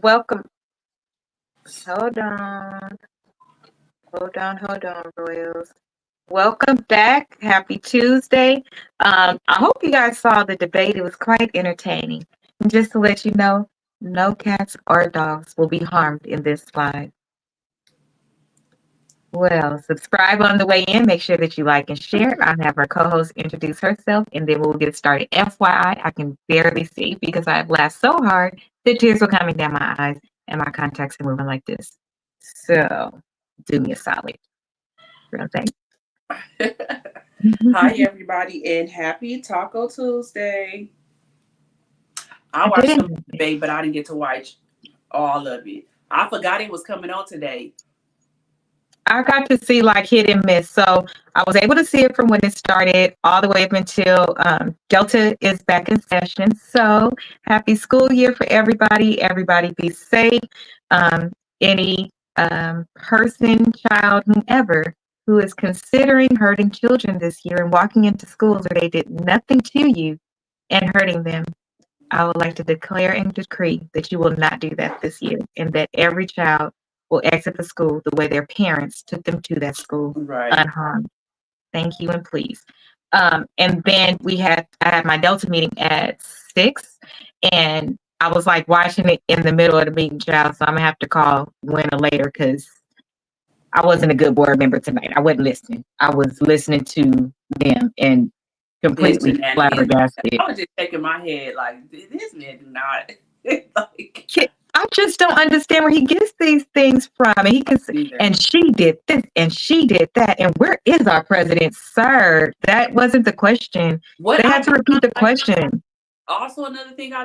welcome. Hold on. Hold on, Royals. Welcome back. Happy Tuesday. I hope you guys saw the debate. It was quite entertaining. And just to let you know, no cats or dogs will be harmed in this live. Well, subscribe on the way in. Make sure that you like and share. I'll have our co-host introduce herself, and then we'll get started. FYI, I can barely see because I've laughed so hard the tears were coming down my eyes, and my contacts are moving like this. So, do me a solid. Real thing. Hi, everybody, and happy Taco Tuesday. I I watched didn't. some debate, but I didn't get to watch all of it. I forgot it was coming on today. I got to see like hit and miss. So I was able to see it from when it started all the way up until Delta is back in session. So happy school year for everybody. Everybody be safe. Any person, child, whomever who is considering hurting children this year and walking into schools where they did nothing to you and hurting them, I would like to declare and decree that you will not do that this year and that every child will exit the school the way their parents took them to that school Right. unharmed. Thank you and please. And then I had my Delta meeting at 6 and I was like watching it in the middle of the meeting, child. So I'm gonna have to call Winner later because I wasn't a good board member tonight. I wasn't listening. I was listening to them and This completely shenanigans. flabbergasted. I was just shaking my head like, this man do not. like, I just don't understand where he gets these things from. And he can say, either. and she did this and she did that. And where is our president, sir? That wasn't the question. What They I had to did repeat not the like, question. also another thing I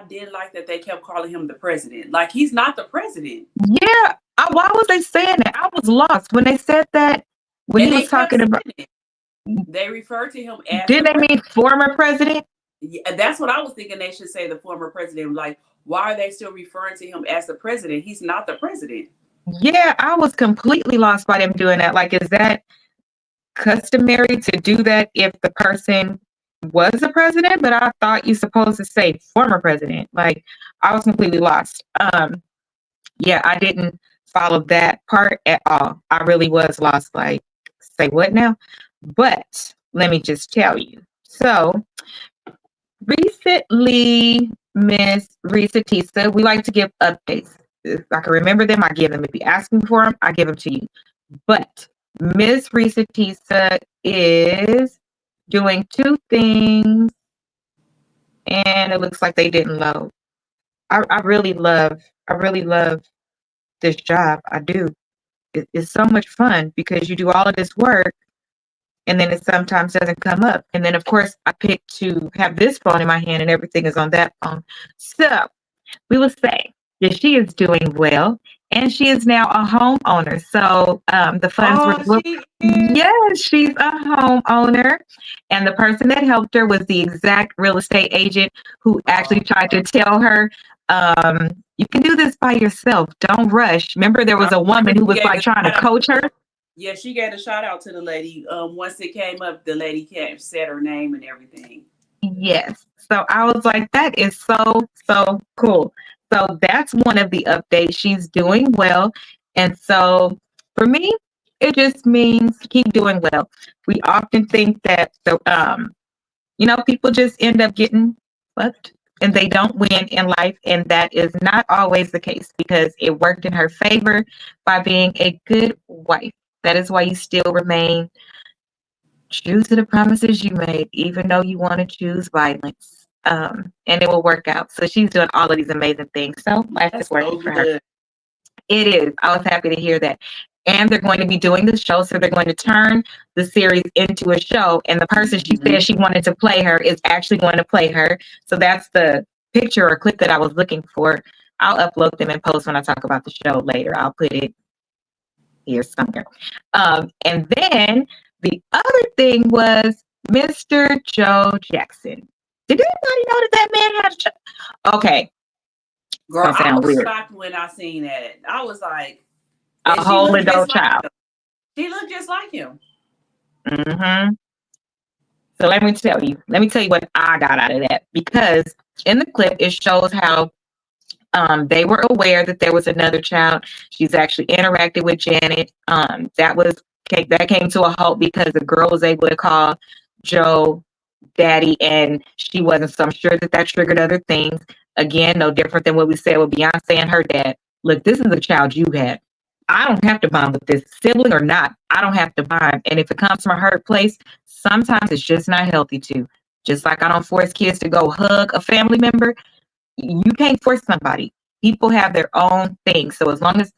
did like that they kept calling him the president. Like, he's not the president. Yeah. Why was they saying that? I was lost when they said that. When And he they was kept talking saying about, it. They referred to him as did the they mean former president? Yeah, that's what I was thinking. They should say the former president. Like, why are they still referring to him as the president? He's not the president. Yeah, I was completely lost by them doing that. Like, is that customary to do that if the person was the president? But I thought you're supposed to say former president. Like, I was completely lost. Yeah, I didn't follow that part at all. I really was lost. Like, say what now? But let me just tell you. So recently, Miss Reesa Teesa, we like to give updates. If I can remember them, I give them. If you ask me for them, I give them to you. But Miss Reesa Teesa is doing two things, and it looks like they didn't load. I really love this job. I do. It's so much fun because you do all of this work and then it sometimes doesn't come up. And then of course I pick to have this phone in my hand and everything is on that phone. So we will say that she is doing well and she is now a homeowner. So the funds were Oh, she is. yes, she's a homeowner. And the person that helped her was the exact real estate agent who actually tried to tell her, you can do this by yourself. Don't rush. Remember, there was a woman who was like trying to coach her. Yeah, she gave a shout out to the lady. Once it came up, the lady said her name and everything. Yes. So I was like, that is so, so cool. So that's one of the updates. She's doing well. And so for me, it just means keep doing well. We often think that people just end up getting fucked and they don't win in life. And that is not always the case because it worked in her favor by being a good wife. That is why you still remain true to the promises you made, even though you want to choose violence. And it will work out. So she's doing all of these amazing things. So life is working for her. It is. I was happy to hear that. And they're going to be doing the show. So they're going to turn the series into a show. And the person she said she wanted to play her is actually going to play her. So that's the picture or clip that I was looking for. I'll upload them and post when I talk about the show later. I'll put it here somewhere. And then the other thing was Mr. Joe Jackson. Did anybody know that man had a child? Okay. Girl, I was shocked when I seen that. I was like, a whole adult child. She looked just like him. Mm-hmm. So let me tell you what I got out of that. Because in the clip, it shows how They were aware that there was another child. She's actually interacted with Janet. That came to a halt because the girl was able to call Joe daddy, and she wasn't. So I'm sure that triggered other things. Again, no different than what we said with Beyonce and her dad. Look, this is a child you had. I don't have to bond with this sibling or not. I don't have to bond. And if it comes from a hurt place, sometimes it's just not healthy to. Just like I don't force kids to go hug a family member, you can't force somebody. People have their own thing. So as long as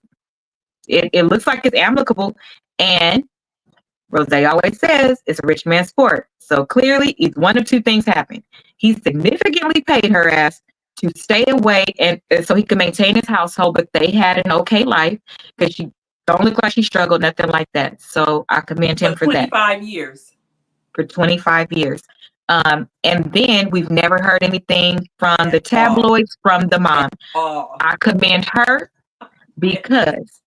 it looks like it's amicable, and Rose always says it's a rich man's sport. So clearly, one of two things happened. He significantly paid her ass to stay away, and so he could maintain his household, but they had an okay life because she don't look like she struggled, nothing like that. So I commend him for that. 25 years. For 25 years. And then we've never heard anything from the tabloids, from the mom. I commend her because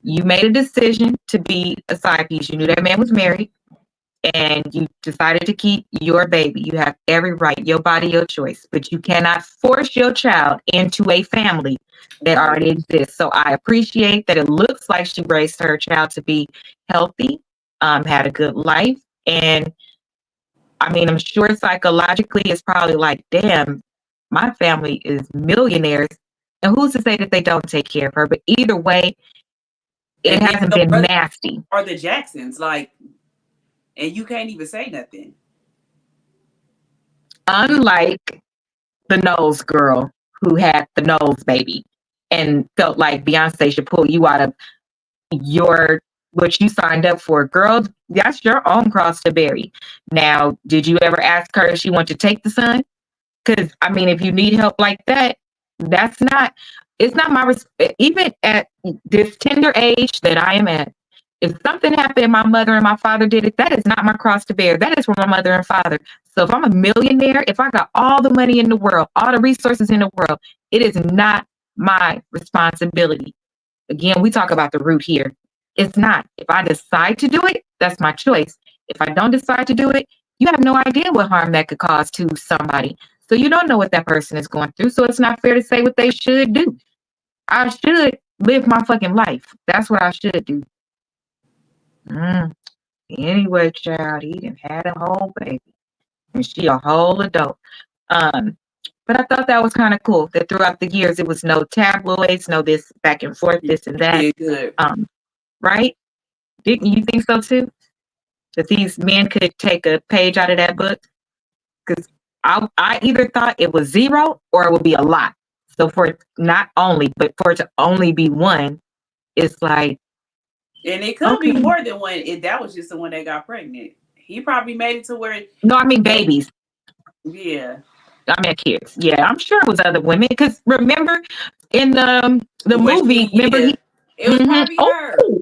you made a decision to be a side piece. You knew that man was married and you decided to keep your baby. You have every right, your body, your choice, but you cannot force your child into a family that already exists. So I appreciate that it looks like she raised her child to be healthy, had a good life. And I mean, I'm sure psychologically it's probably like, damn, my family is millionaires. And who's to say that they don't take care of her? But either way, it hasn't been nasty. Or the Jacksons, like, and you can't even say nothing. Unlike the Knowles girl who had the Knowles baby and felt like Beyonce should pull you out of what you signed up for. Girl, that's your own cross to bear. Now, did you ever ask her if she wanted to take the son? Because, I mean, if you need help like that, it's not my, even at this tender age that I am at, if something happened and my mother and my father did it, that is not my cross to bear. That is for my mother and father. So if I'm a millionaire, if I got all the money in the world, all the resources in the world, it is not my responsibility. Again, we talk about the root here. It's not. If I decide to do it, that's my choice. If I don't decide to do it, you have no idea what harm that could cause to somebody. So you don't know what that person is going through. So it's not fair to say what they should do. I should live my fucking life. That's what I should do. Anyway, child, he done had a whole baby. And she a whole adult. But I thought that was kind of cool that throughout the years it was no tabloids, no this back and forth, this and that. Yeah, good. Right? Didn't you think so too? That these men could take a page out of that book? Because I either thought it was zero or it would be a lot. So for it not only, but for it to only be one, it's like. And it could be more than one. That was just the one that got pregnant. He probably made it to where. No, I mean babies. Yeah. I mean kids. Yeah, I'm sure it was other women. Because remember in the movie, remember it was probably her. Oh.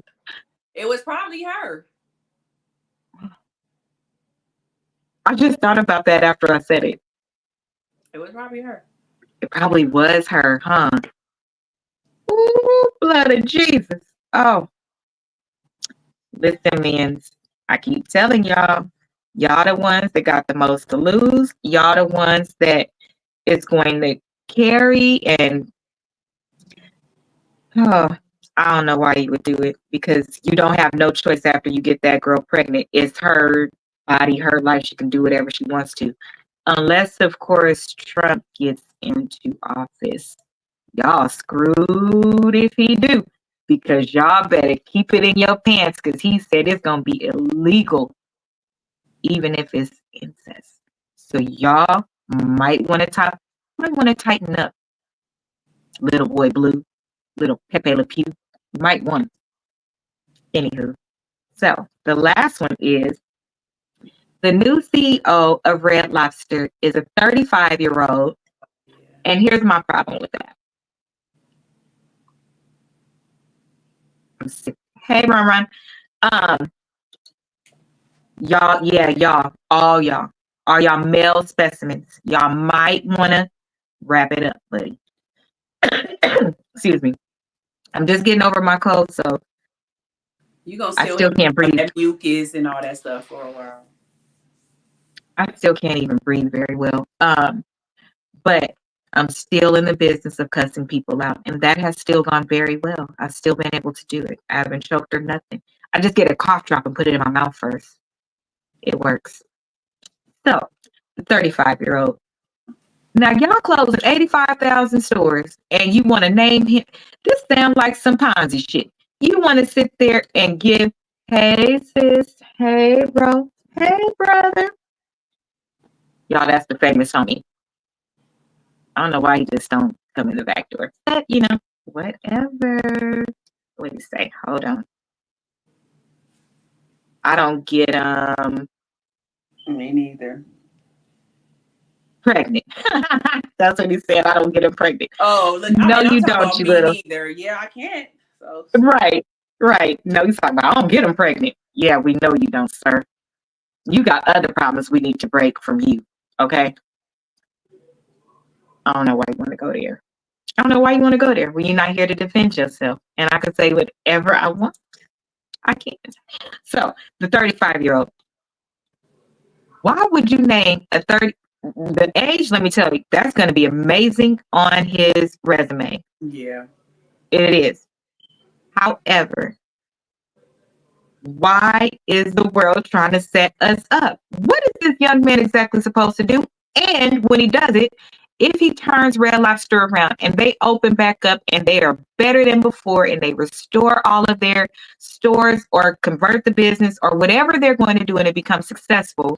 It was probably her. I just thought about that after I said it. It was probably her. It probably was her, huh? Ooh, blood of Jesus. Oh. Listen, man, I keep telling y'all the ones that got the most to lose. Y'all the ones that is going to carry and I don't know why you would do it because you don't have no choice after you get that girl pregnant. It's her body, her life. She can do whatever she wants to. Unless, of course, Trump gets into office. Y'all screwed if he do. Because y'all better keep it in your pants because he said it's going to be illegal, even if it's incest. So y'all might want to tighten up. Little boy blue, little Pepe Le Pew. You might want it. Anywho. So the last one is the new CEO of Red Lobster is a 35-year-old. And here's my problem with that. Hey, Run. Y'all, all y'all male specimens. Y'all might want to wrap it up, buddy. Excuse me. I'm just getting over my cold, so I still can't breathe. That mucus and all that stuff for a while. I still can't even breathe very well. But I'm still in the business of cussing people out, and that has still gone very well. I've still been able to do it. I haven't choked or nothing. I just get a cough drop and put it in my mouth first. It works. So, the 35-year-old. Now, y'all closing 85,000 stores, and you want to name him. This sounds like some Ponzi shit. You want to sit there and give, hey, sis, hey, bro, hey, brother. Y'all, that's the famous homie. I don't know why he just don't come in the back door. But, whatever. What do you say? Hold on. I don't get Me neither. pregnant. That's what he said. I don't get him pregnant. Oh, look, No, I'm you talking don't, about you me little. neither. Yeah, I can't. So Right. No, he's talking about I don't get him pregnant. Yeah, we know you don't, sir. You got other problems we need to break from you. Okay. I don't know why you want to go there. I don't know why you want to go there when you're not here to defend yourself. And I can say whatever I want. I can't. So the 35-year-old. Why would you name the age? Let me tell you, that's going to be amazing on his resume. yeah. It is. However, why is the world trying to set us up? What is this young man exactly supposed to do? And when he does it, if he turns Red Lobster around and they open back up and they are better than before and they restore all of their stores or convert the business or whatever they're going to do and it becomes successful,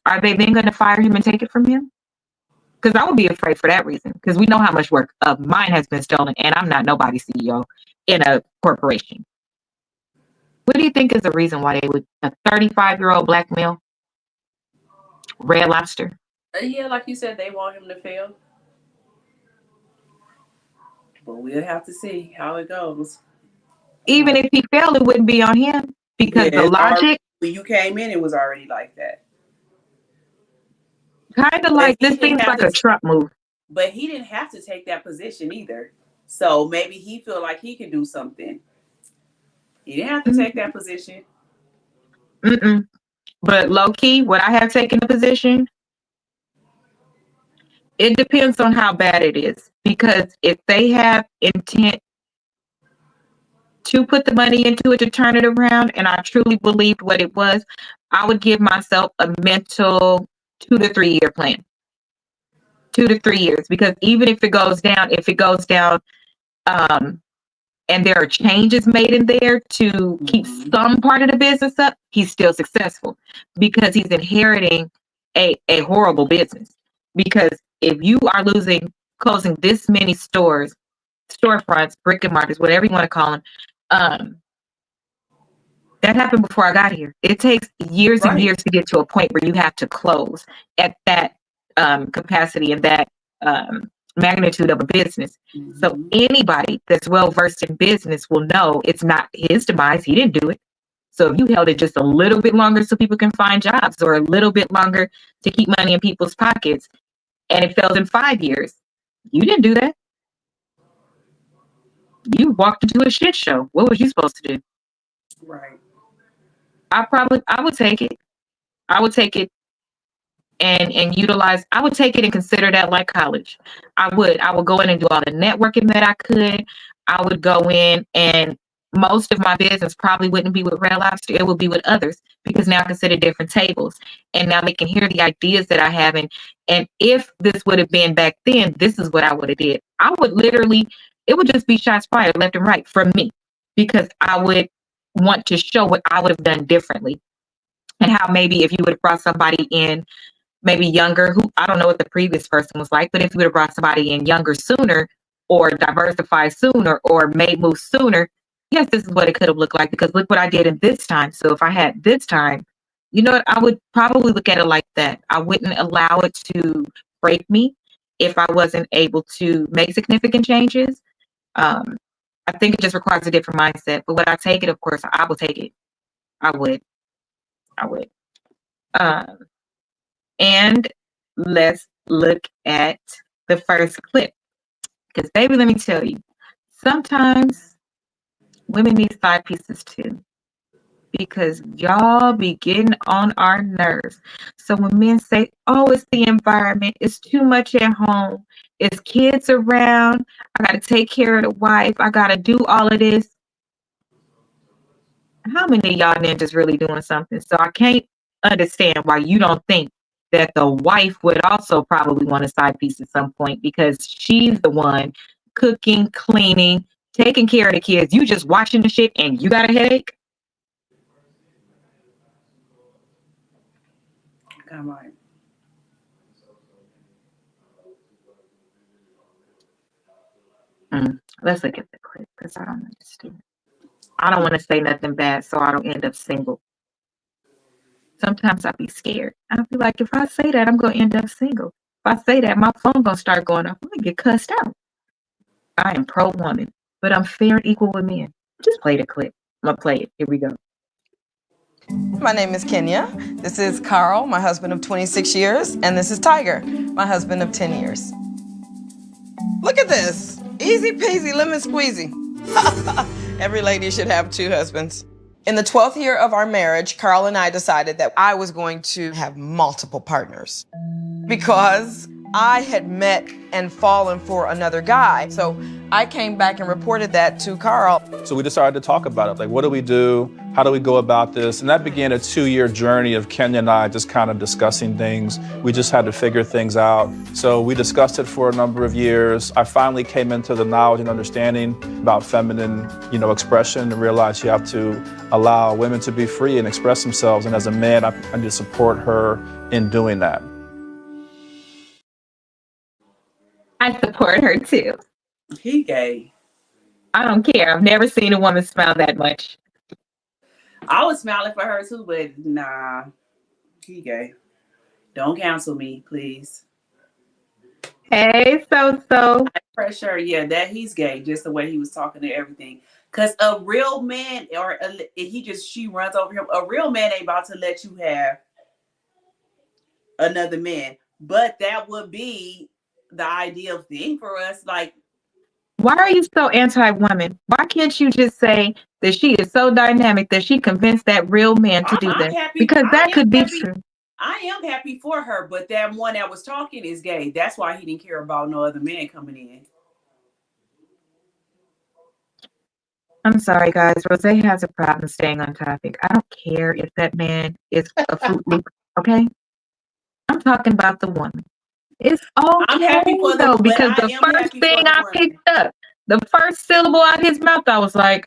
are they then going to fire him and take it from him? Because I would be afraid for that reason. Because we know how much work of mine has been stolen, and I'm not nobody's CEO in a corporation. What do you think is the reason why they would a 35-year-old black male, Red Lobster? Yeah, like you said, they want him to fail. But we'll have to see how it goes. Even if he failed, it wouldn't be on him because the logic. When you came in, it was already like that. Kind of like this seems like a Trump move. But he didn't have to take that position either. So maybe he feel like he can do something. He didn't have to take that position. But low key, would I have taken the position? It depends on how bad it is. Because if they have intent to put the money into it to turn it around, and I truly believed what it was, I would give myself a mental 2 to 3 year plan. 2 to 3 years, because even if it goes down, and there are changes made in there to keep some part of the business up, he's still successful because he's inheriting a horrible business. Because if you are closing this many storefronts, brick and mortars, whatever you want to call them, that happened before I got here. It takes years and years to get to a point where you have to close at that capacity and that magnitude of a business. So anybody that's well versed in business will know it's not his demise. He didn't do it. So if you held it just a little bit longer so people can find jobs or a little bit longer to keep money in people's pockets and it failed in 5 years, you didn't do that. You walked into a shit show. What was you supposed to do? Right. I would take it. I would take it and utilize. I would take it and consider that like college. I would go in and do all the networking that I could. I would go in and most of my business probably wouldn't be with Red Lobster. It would be with others because now I can sit at different tables and now they can hear the ideas that I have. And if this would have been back then, this is what I would have did. I would literally, it would just be shots fired left and right from me because I would want to show what I would have done differently and how maybe if you would have brought somebody in maybe younger, who I don't know what the previous person was like, but if you would have brought somebody in younger sooner or diversified sooner or made moves sooner, yes, this is what it could have looked like because look what I did in this time. So if I had this time, you know what, I would probably look at it like that. I wouldn't allow it to break me if I wasn't able to make significant changes. I think it just requires a different mindset. But would I take it? Of course, I will take it. I would. And let's look at the first clip. Because, baby, let me tell you, sometimes women need side pieces too. because y'all be getting on our nerves. So when men say, oh, it's the environment, it's too much at home, it's kids around, I got to take care of the wife, I got to do all of this. How many of y'all ninjas really doing something? So I can't understand why you don't think that the wife would also probably want a side piece at some point because she's the one cooking, cleaning, taking care of the kids. You just watching the shit and you got a headache? Come on. Let's look at the clip because I don't understand. I don't want to say nothing bad so I don't end up single. Sometimes I be scared. I be like, if I say that, I'm going to end up single. If I say that, my phone going to start going off. I'm going to get cussed out. I am pro-woman, but I'm fair and equal with men. Just play the clip. I'm going to play it. Here we go. My name is Kenya. This is Carl, my husband of 26 years. And this is Tiger, my husband of 10 years. Look at this. Easy peasy, lemon squeezy. Every lady should have 2 husbands. In the 12th year of our marriage, Carl and I decided that I was going to have multiple partners because I had met and fallen for another guy. So I came back and reported that to Carl. So we decided to talk about it. Like, what do we do? How do we go about this? And that began a 2-year journey of Kenya and I just kind of discussing things. We just had to figure things out. So we discussed it for a number of years. I finally came into the knowledge and understanding about feminine, expression and realized you have to allow women to be free and express themselves. And as a man, I need to support her in doing that. I support her too. He gay. I don't care. I've never seen a woman smile that much. I was smiling for her too, but nah, he gay. Don't cancel me, please. Hey, so. Pressure, yeah, that he's gay, just the way he was talking to everything. Cause a real man, she runs over him. A real man ain't about to let you have another man, but that would be the ideal thing for us. Like, why are you so anti-woman? Why can't you just say that she is so dynamic that she convinced that real man to do that? Happy, because that could be true. I am happy for her, but that one that was talking is gay. That's why he didn't care about no other man coming in. I'm sorry, guys. Rose has a problem staying on topic. I don't care if that man is a Fruit Loop, okay? I'm talking about the woman. It's all I'm happy for though, because the first thing I picked up, the first syllable out of his mouth, I was like,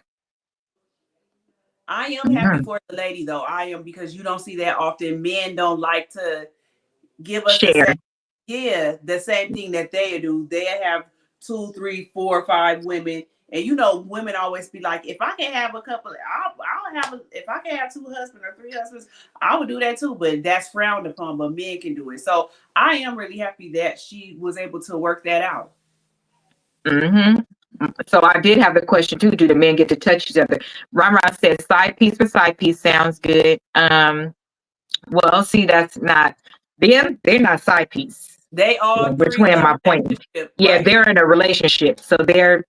I am happy for the lady, though. I am, because you don't see that often. Men don't like to give us share. The same thing that they do. They have 2, 3, 4, 5 women. And women always be like, if I can have a couple, if I can have 2 husbands or 3 husbands, I would do that too. But that's frowned upon, but men can do it. So I am really happy that she was able to work that out. Mm-hmm. So I did have the question too, do the men get to touch each other? Ron says side piece for side piece sounds good. Well, see, that's not them. They're not side piece. They all between my point. Yeah, right? They're in a relationship. So they're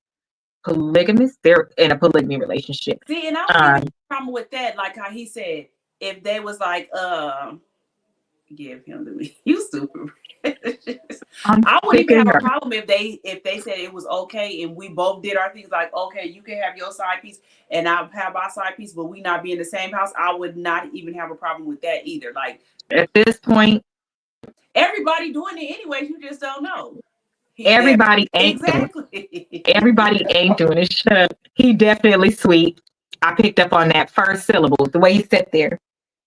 polygamous. They're in a polygamy relationship. See, and I don't have a problem with that. Like how he said, if they was like, give him to me. You stupid. I wouldn't even have a problem if they said it was okay and we both did our things, like, okay, you can have your side piece and I'll have my side piece, but we not be in the same house. I would not even have a problem with that either. Like, at this point, everybody doing it anyways. You just don't know. Everybody ain't doing it. Everybody ain't doing it. Shut up. He definitely sweet. I picked up on that first syllable, the way he sat there.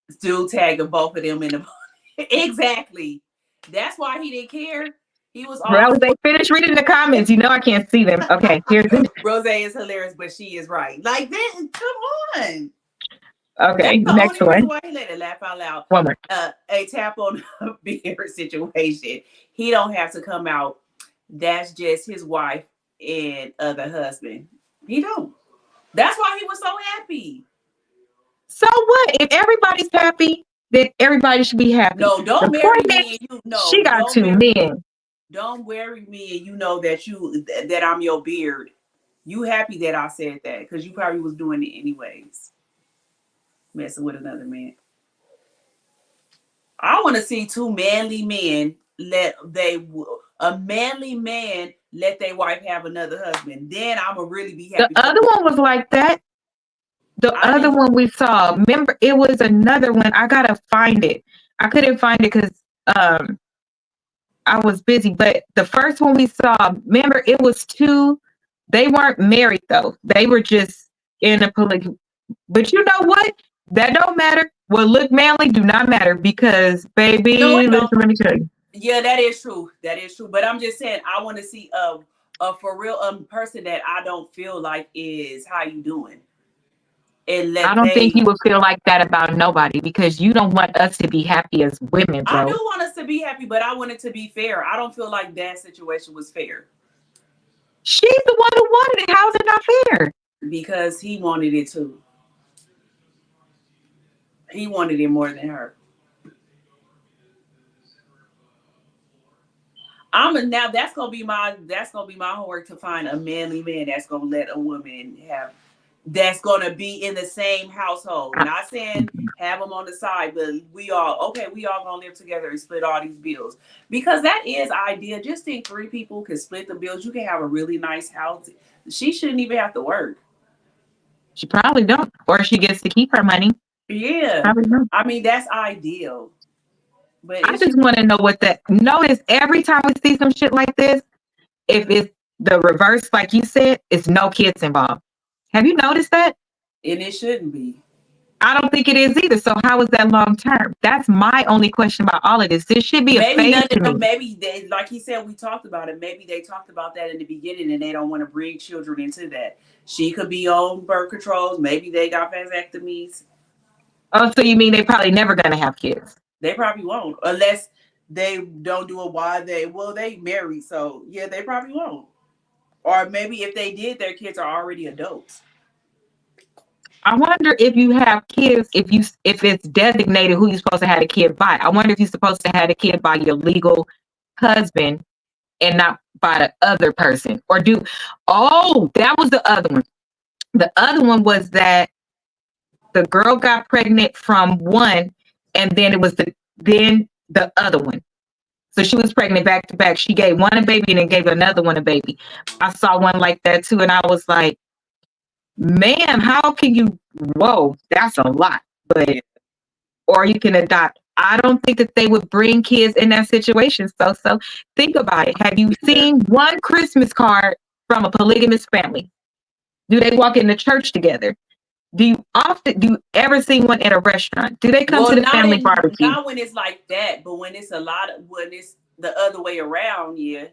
Still tagging both of them in the exactly. That's why he didn't care. He was all Rose, they finished reading the comments. I can't see them. Okay, here's it. Rose is hilarious, but she is right. Like that, come on. Okay, next one. Why he let it laugh out loud. One more. A tap on the beer situation. He don't have to come out. That's just his wife and other husband. He don't. That's why he was so happy. So what? If everybody's happy, then everybody should be happy. No, don't marry me and you know. She got 2 men. Don't marry me and you know that I'm your beard. You happy that I said that because you probably was doing it anyways. messing with another man. I want to see two manly men a manly man let their wife have another husband. Then I'm gonna really be happy. The other one was like that. The other one we saw, remember, it was another one. I gotta find it. I couldn't find it because I was busy. But the first one we saw, remember, it was two. They weren't married though. They were just in a polygamy. But you know what? That don't matter. What look manly do not matter because, baby, no, listen, let me tell you. Yeah, that is true. That is true. But I'm just saying, I want to see a for real person that I don't feel like is how you doing. I don't think you would feel like that about nobody because you don't want us to be happy as women, bro. I do want us to be happy, but I want it to be fair. I don't feel like that situation was fair. She's the one who wanted it. How's it not fair? Because he wanted it too. He wanted it more than her. Now that's gonna be my homework to find a manly man that's gonna let a woman have, that's gonna be in the same household. Not saying have them on the side, but we all gonna live together and split all these bills, because that is ideal. Just think 3 people can split the bills. You can have a really nice house. She shouldn't even have to work. She probably don't, or she gets to keep her money. Yeah, I mean that's ideal. But I just want to know what that. Notice every time we see some shit like this, if it's the reverse, like you said, it's no kids involved. Have you noticed that? And it shouldn't be. I don't think it is either. So how is that long term? That's my only question about all of this. This should be a phase to me. Maybe they, like he said, we talked about it. Maybe they talked about that in the beginning, and they don't want to bring children into that. She could be on birth controls. Maybe they got vasectomies. Oh, so you mean they probably never gonna have kids? They probably won't, unless they don't do it while they married. So yeah, they probably won't. Or maybe if they did, their kids are already adults. I wonder if you have kids, if it's designated who you're supposed to have a kid by. I wonder if you're supposed to have a kid by your legal husband and not by the other person. Or that was the other one. The other one was that the girl got pregnant from one, and then it was the other one. So she was pregnant back to back. She gave one a baby and then gave another one a baby. I saw one like that too, and I was like, man, how can you? Whoa, that's a lot. But or you can adopt. I don't think that they would bring kids in that situation. So think about it. Have you seen one Christmas card from a polygamous family? Do they walk into church together? Do you ever see one at a restaurant? Do they come to the family barbecue? Not when it's like that, but when it's when it's the other way around, yeah.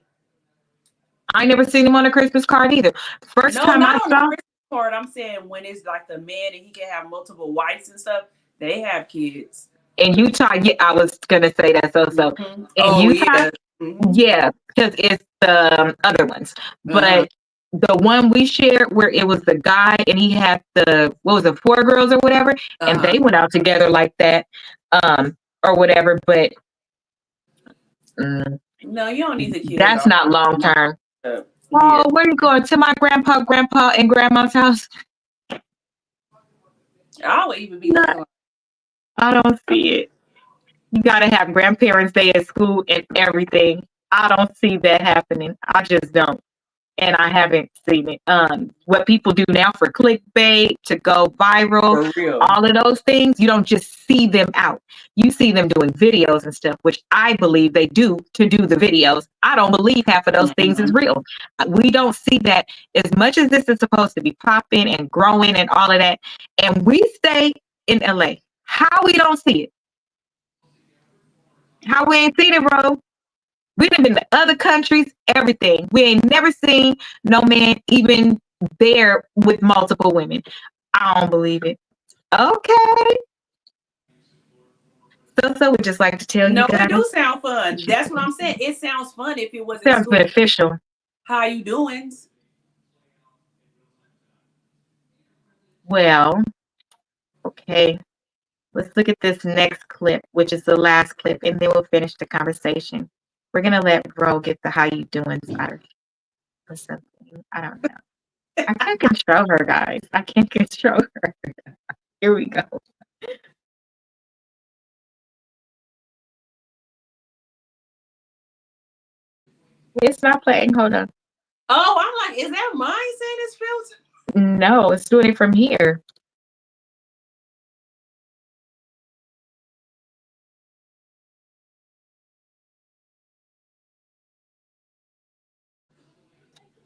I never seen them on a Christmas card either. First time I saw Christmas card, I'm saying when it's like the man and he can have multiple wives and stuff, they have kids. In Utah, yeah, I was gonna say that. So mm-hmm. In Utah, yeah, because it's the other ones, but. The one we shared where it was the guy and he had 4 girls or whatever, and they went out together like that, or whatever. But no, you don't need the kids. That's not long term. Where are you going? To my grandpa, and grandma's house? I would even be. I don't see it. You gotta have grandparents day at school and everything. I don't see that happening. I just don't. And I haven't seen it. What people do now for clickbait, to go viral, all of those things, you don't just see them out. You see them doing videos and stuff, which I believe they do to do the videos. I don't believe half of those things is real. We don't see that as much as this is supposed to be popping and growing and all of that. And we stay in LA. How we don't see it? How we ain't seen it, bro? We done been to other countries, everything. We ain't never seen no man even there with multiple women. I don't believe it. Okay. So would just like to tell you guys. No, it do sound fun. That's what I'm saying. It sounds fun if it wasn't. Sounds beneficial. How you doing? Well, okay. Let's look at this next clip, which is the last clip, and then we'll finish the conversation. We're going to let Bro get the how you doing side or something. I don't know. I can't control her, guys. I can't control her. Here we go. It's not playing. Hold on. Oh, I'm like, is that mine saying it's filtered? No, it's doing it from here.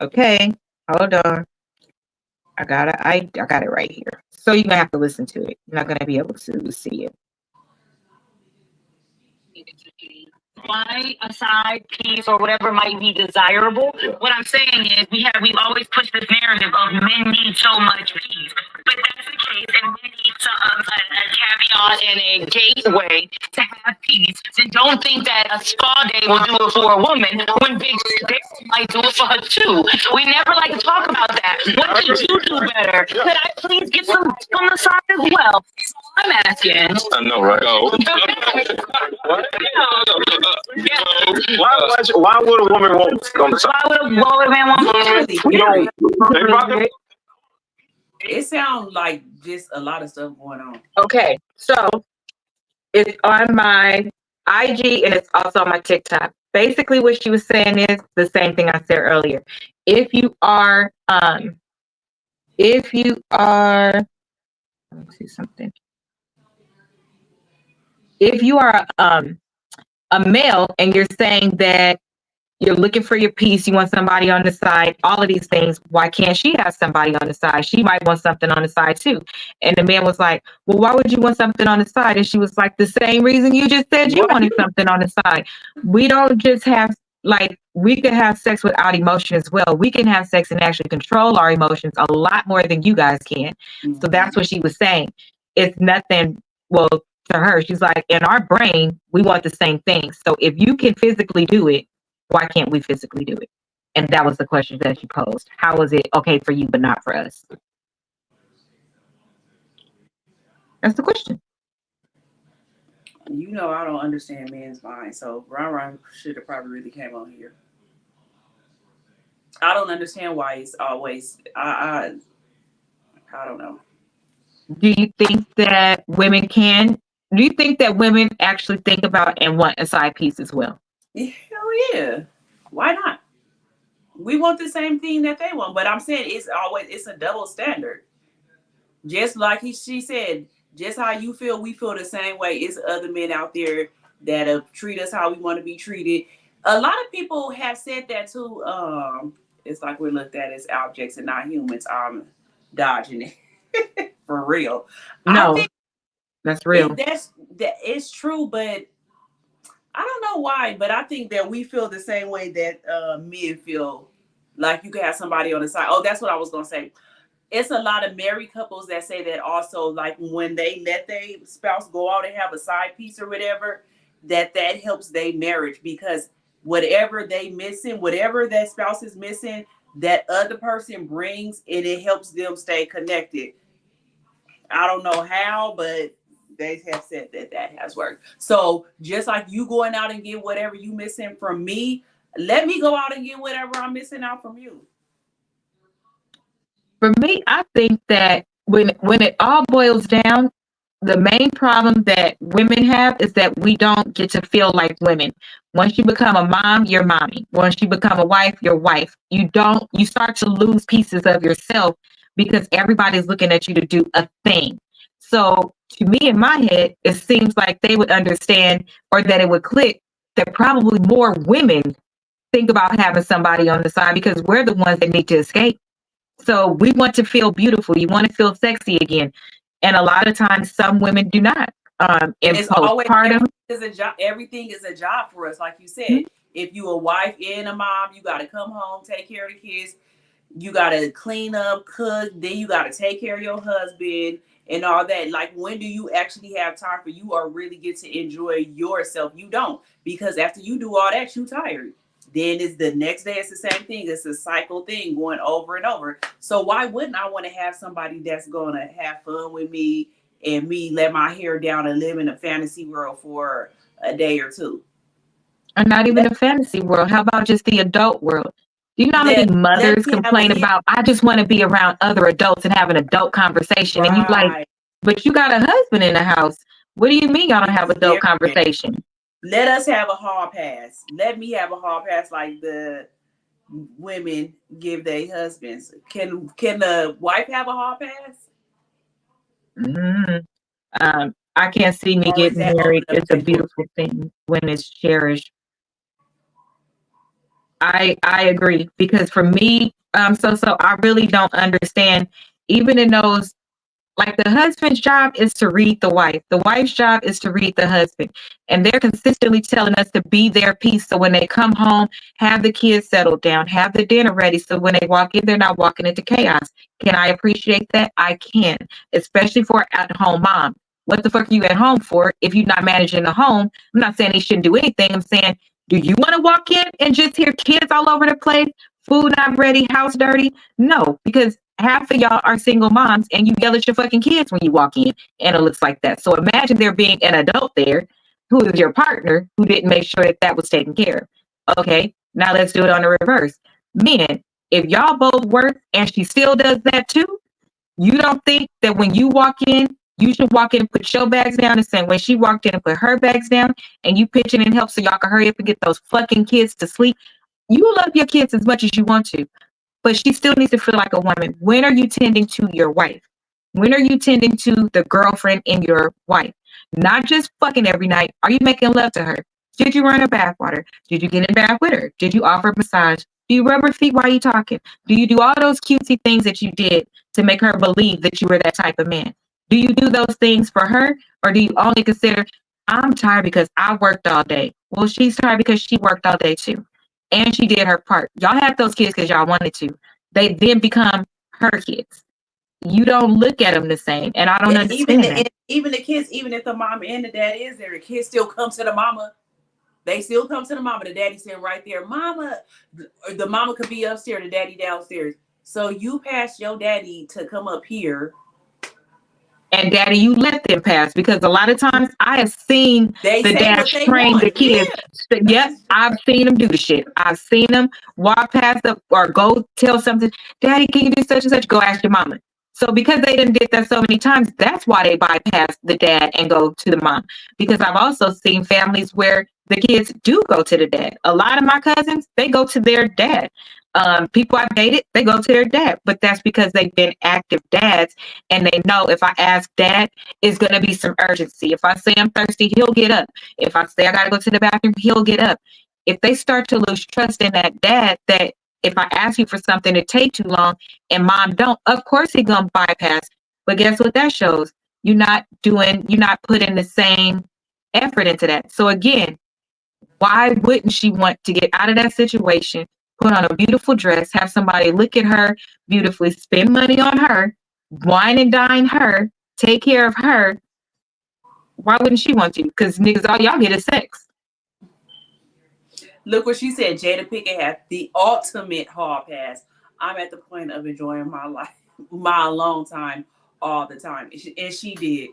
Okay, hold on. I got it. I got it right here. So you're gonna have to listen to it. You're not gonna be able to see it. Why a side piece or whatever might be desirable. What I'm saying is we've always pushed this narrative of men need so much peace. But that's the case, and men need a caveat and a gateway to have peace. And don't think that a spa day will do it for a woman when Big Dick might do it for her too. We never like to talk about that. What could you do better? Could I please get some on the side as well? I'm asking. I know, right? Why would a woman want on the side? Why would a man want You don't think about that? It sounds like just a lot of stuff going on. Okay, so it's on my IG and it's also on my TikTok. Basically, what she was saying is the same thing I said earlier. If you are, let me see something. If you are a male and you're saying that you're looking for your peace, you want somebody on the side, all of these things, why can't she have somebody on the side? She might want something on the side too. And the man was like, well, why would you want something on the side? And she was like, the same reason you just said you wanted something on the side. We don't just have, like, we can have sex without emotion as well. We can have sex and actually control our emotions a lot more than you guys can. Mm-hmm. So that's what she was saying. It's nothing, well, to her, she's like, in our brain, we want the same thing. So if you can physically do it, why can't we physically do it? And that was the question that she posed. How is it okay for you, but not for us? That's the question. You know, I don't understand men's mind. So Ron should have probably really came on here. I don't understand why it's always, I don't know. Do you think that women actually think about and want a side piece as well? Hell yeah. Why not? We want the same thing that they want, but I'm saying it's a double standard. Just like she said, just how you feel, we feel the same way. It's other men out there that treat us how we want to be treated. A lot of people have said that too. It's like we're looked at as objects and not humans. I'm dodging it. For real. No, that's real. It's true, but I don't know why, but I think that we feel the same way that men feel. Like you can have somebody on the side. Oh, that's what I was going to say. It's a lot of married couples that say that also, like when they let their spouse go out and have a side piece or whatever, that helps their marriage, because whatever they missing, whatever that spouse is missing, that other person brings, and it helps them stay connected. I don't know how, but they have said that has worked. So just like you going out and get whatever you missing from me, let me go out and get whatever I'm missing out from you. For me, I think that when it all boils down, the main problem that women have is that we don't get to feel like women. Once you become a mom, you're mommy. Once you become a wife, you're wife. You start to lose pieces of yourself because everybody's looking at you to do a thing. So to me, in my head, it seems like they would understand, or that it would click, that probably more women think about having somebody on the side because we're the ones that need to escape. So we want to feel beautiful. You want to feel sexy again. And a lot of times some women do not. It's always, everything is a job for us. Like you said, mm-hmm. If you a wife and a mom, you got to come home, take care of the kids. You got to clean up, cook. Then you got to take care of your husband and all that. Like, when do you actually have time for you or really get to enjoy yourself? You don't, because after you do all that, you tired. Then it's the next day, it's the same thing. It's a cycle thing going over and over. So why wouldn't I want to have somebody that's going to have fun with me and me let my hair down and live in a fantasy world for a day or two? Or not even a fantasy world. How about just the adult world? Do you know how many mothers complain about, I just want to be around other adults and have an adult conversation? Right. And you like, but you got a husband in the house. What do you mean y'all don't have adult conversation? Let us have a hall pass. Let me have a hall pass like the women give their husbands. Can the wife have a hall pass? I can't see me Or is getting that married. open up It's a to the door? beautiful thing when it's cherished. I agree, because for me, so I really don't understand, even in those, like, the husband's job is to read the wife. The wife's job is to read the husband. And they're consistently telling us to be their peace. So when they come home, have the kids settled down, have the dinner ready. So when they walk in, they're not walking into chaos. Can I appreciate that? I can, especially for an at-home mom. What the fuck are you at home for if you're not managing the home? I'm not saying they shouldn't do anything. I'm saying, do you want to walk in and just hear kids all over the place, food not ready, house dirty? No, because half of y'all are single moms and you yell at your fucking kids when you walk in and it looks like that. So imagine there being an adult there who is your partner who didn't make sure that that was taken care of. Okay, now let's do it on the reverse. Men, if y'all both work and she still does that too, you don't think that when you walk in, you should walk in and put your bags down the same way she walked in and put her bags down, and you pitch in and help so y'all can hurry up and get those fucking kids to sleep? You love your kids as much as you want to, but she still needs to feel like a woman. When are you tending to your wife? When are you tending to the girlfriend in your wife? Not just fucking every night. Are you making love to her? Did you run her bath water? Did you get in bed with her? Did you offer a massage? Do you rub her feet while you talking? Do you do all those cutesy things that you did to make her believe that you were that type of man? Do you do those things for her? Or do you only consider, I'm tired because I worked all day? Well, she's tired because she worked all day too. And she did her part. Y'all have those kids because y'all wanted to. They then become her kids. You don't look at them the same, and I don't understand that. Even the kids, even if the mom and the dad is there, the kids still come to the mama. They still come to the mama. The daddy sitting right there. Mama, the mama could be upstairs, the daddy downstairs. So you pass your daddy to come up here. And daddy, you let them pass, because a lot of times I have seen the dads train the kids. Yeah. Yep, I've seen them do the shit. I've seen them walk past them or go tell something. Daddy, can you do such and such? Go ask your mama. So because they didn't did that so many times, that's why they bypass the dad and go to the mom. Because I've also seen families where the kids do go to the dad. A lot of my cousins, they go to their dad. People I've dated, they go to their dad, but that's because they've been active dads, and they know if I ask dad, it's going to be some urgency. If I say I'm thirsty, he'll get up. If I say I got to go to the bathroom, he'll get up. If they start to lose trust in that dad, that if I ask you for something, it take too long, and mom don't, of course he's going to bypass. But guess what that shows? You're not putting the same effort into that. So again, why wouldn't she want to get out of that situation, put on a beautiful dress, have somebody look at her beautifully, spend money on her, wine and dine her, take care of her? Why wouldn't she want to? Because niggas, all y'all get is sex. Look what she said. Jada Pinkett had the ultimate hall pass. I'm at the point of enjoying my life, my alone time, all the time. And she did.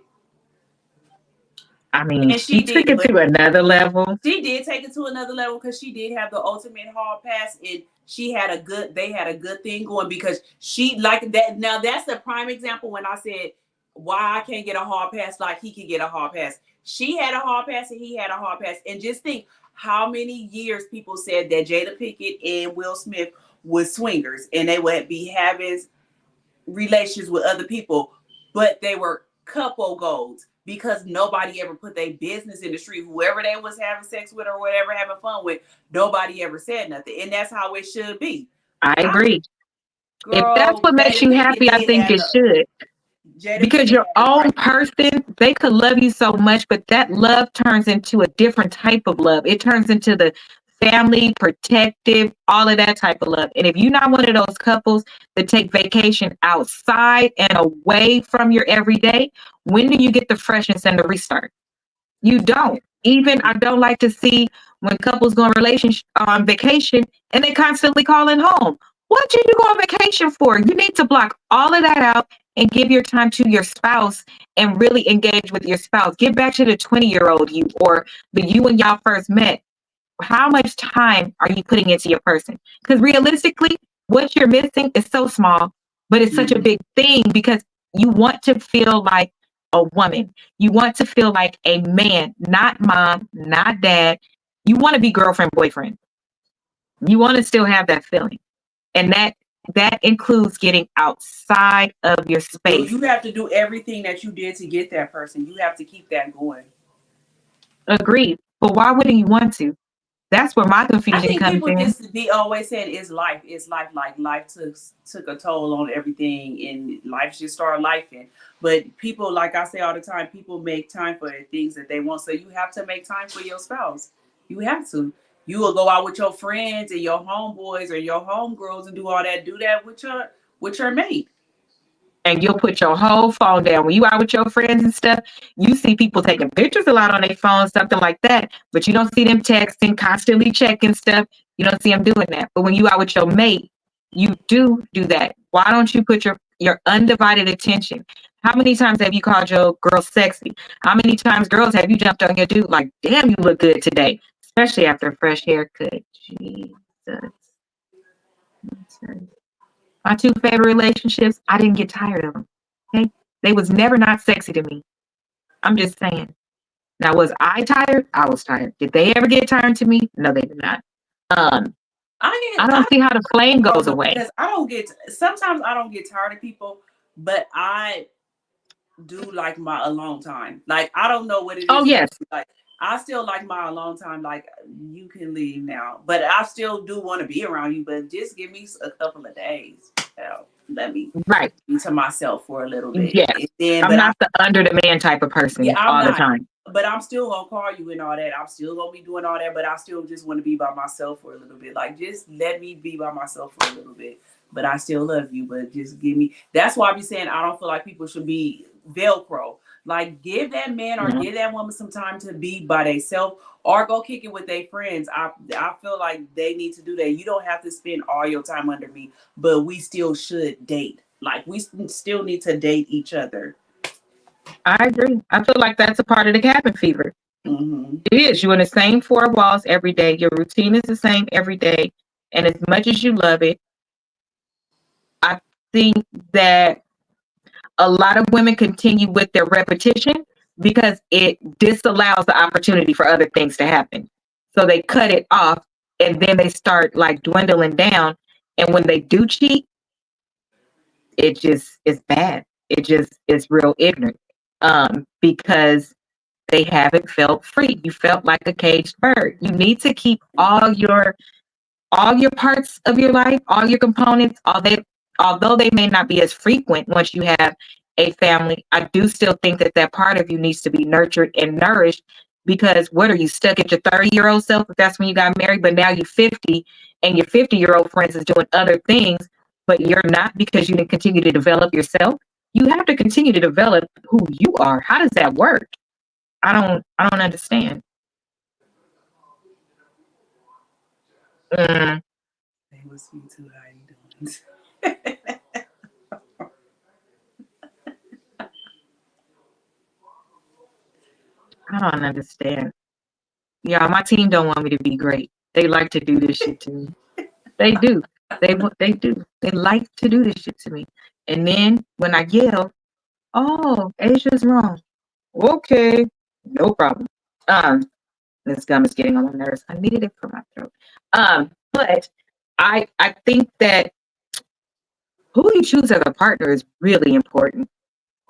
I mean, she took it to another level. She did take it to another level because she did have the ultimate hall pass, and they had a good thing going, because she like that. Now that's the prime example when I said why I can't get a hall pass like he could get a hall pass. She had a hall pass and he had a hall pass. And just think how many years people said that Jada Pinkett and Will Smith were swingers and they would be having relations with other people, but they were couple goals because nobody ever put their business in the street. Whoever they was having sex with or whatever, having fun with, nobody ever said nothing. And that's how it should be. I agree. Girl, if that's what makes you happy, I think it should. Because your own person, they could love you so much, but that love turns into a different type of love. It turns into the family, protective, all of that type of love. And if you're not one of those couples that take vacation outside and away from your everyday, when do you get the freshness and the restart? You don't. Even I don't like to see when couples go on vacation and they constantly calling home. What did you go on vacation for? You need to block all of that out and give your time to your spouse and really engage with your spouse. Get back to the 20-year-old you, or the you when y'all first met. How much time are you putting into your person? Because realistically, what you're missing is so small, but it's such a big thing because you want to feel like, a woman. You want to feel like a man, not mom, not dad. You want to be girlfriend, boyfriend. You want to still have that feeling. And that includes getting outside of your space. You have to do everything that you did to get that person. You have to keep that going. Agreed. But why wouldn't you want to? That's where my confusion I think comes people in. just be always saying it's life. It's life. Like life took a toll on everything, and life just started lifing. But people, like I say all the time, people make time for the things that they want. So you have to make time for your spouse. You have to. You will go out with your friends and your homeboys or your homegirls and do all that. Do that with your mate. And you'll put your whole phone down. When you out with your friends and stuff, you see people taking pictures a lot on their phones, something like that. But you don't see them texting, constantly checking stuff. You don't see them doing that. But when you out with your mate, you do that. Why don't you put your undivided attention? How many times have you called your girl sexy? How many times, girls, have you jumped on your dude like, damn, you look good today? Especially after a fresh haircut. Jesus. My 2 favorite relationships, I didn't get tired of them. Okay? They was never not sexy to me. I'm just saying. Now, was I tired? I was tired. Did they ever get tired to me? No, they did not. I don't see how the flame goes away. Because sometimes I don't get tired of people, but I do like my alone time. Like, I don't know what it is. Oh, yes. Like, I still like my alone time. Like, you can leave now, but I still do want to be around you, but just give me a couple of days. Let me be to myself for a little bit. Yeah. I'm not the under the man type of person all the time. But I'm still gonna call you and all that. I'm still gonna be doing all that, but I still just want to be by myself for a little bit. Like, just let me be by myself for a little bit. But I still love you. But just give me. That's why I be saying I don't feel like people should be Velcro. Like, give that man or give that woman some time to be by themselves or go kick it with their friends. I feel like they need to do that. You don't have to spend all your time under me, but we still should date. Like, we still need to date each other. I agree. I feel like that's a part of the cabin fever. Mm-hmm. It is. You're in the same 4 walls every day. Your routine is the same every day. And as much as you love it, I think that a lot of women continue with their repetition because it disallows the opportunity for other things to happen. So they cut it off and then they start like dwindling down. And when they do cheat, it just is bad. It just is real ignorant because they haven't felt free. You felt like a caged bird. You need to keep all your parts of your life, all your components, although they may not be as frequent once you have a family, I do still think that part of you needs to be nurtured and nourished, because what are you, stuck at your 30-year-old self if that's when you got married, but now you're 50 and your 50-year-old friends is doing other things, but you're not because you didn't continue to develop yourself? You have to continue to develop who you are. How does that work? I don't understand. They must be too high. You doing? I don't understand. Yeah, my team don't want me to be great. They like to do this shit to me. They do. They do. They like to do this shit to me. And then when I yell, "Oh, Asia's wrong." Okay, no problem. This gum is getting on my nerves. I needed it for my throat. But I think that who you choose as a partner is really important.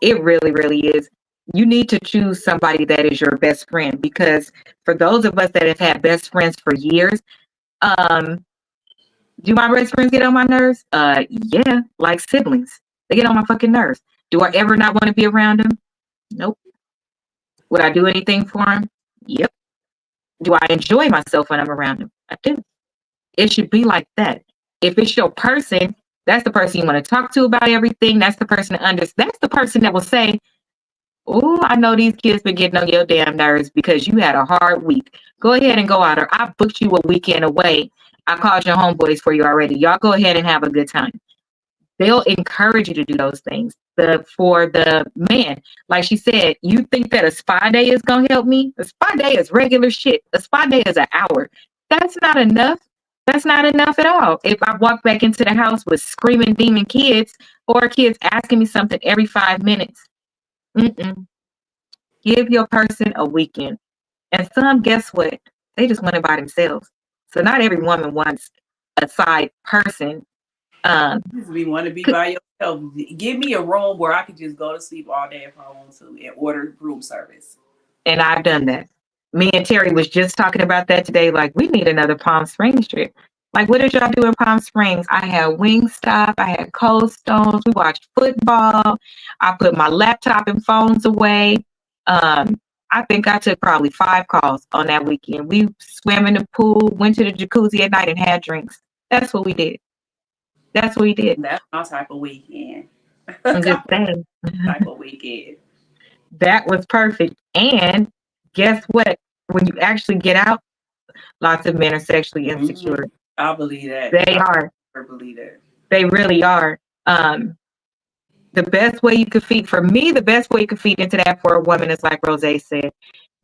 It really, really is. You need to choose somebody that is your best friend, because for those of us that have had best friends for years, do my best friends get on my nerves? Yeah, like siblings. They get on my fucking nerves. Do I ever not want to be around them? Nope. Would I do anything for them? Yep. Do I enjoy myself when I'm around them? I do. It should be like that. If it's your person, that's the person you want to talk to about everything. That's the person that's the person that will say, "Oh, I know these kids been getting on your damn nerves because you had a hard week. Go ahead and go out, or I booked you a weekend away. I called your homeboys for you already. Y'all go ahead and have a good time." They'll encourage you to do those things. For the man, like she said, you think that a spa day is going to help me? A spa day is regular shit. A spa day is an hour. That's not enough. That's not enough at all. If I walk back into the house with screaming demon kids or kids asking me something every 5 minutes, Give your person a weekend. And some, guess what? They just want it by themselves. So not every woman wants a side person. We want to be by yourself. Give me a room where I could just go to sleep all day if I want to and order room service. And I've done that. Me and Terry was just talking about that today. Like, we need another Palm Springs trip. Like, what did y'all do in Palm Springs? I had Wingstop. I had Cold Stones. We watched football. I put my laptop and phones away. I think I took probably 5 calls on that weekend. We swam in the pool, went to the jacuzzi at night, and had drinks. That's what we did. That's what we did. That's my type of weekend. I'm just saying. Type of weekend. That was perfect. And guess what? When you actually get out, lots of men are sexually insecure. Mm-hmm. I believe that. They are. I believe that. They really are. The best way you could feed, for me, the best way you could feed into that for a woman is like Rose said.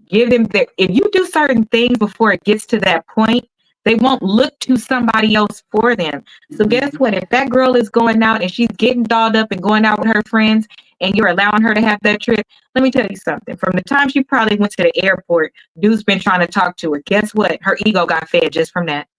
Give them if you do certain things before it gets to that point, they won't look to somebody else for them. So guess what? If that girl is going out and she's getting dolled up and going out with her friends and you're allowing her to have that trip, let me tell you something. From the time she probably went to the airport, dude's been trying to talk to her. Guess what? Her ego got fed just from that.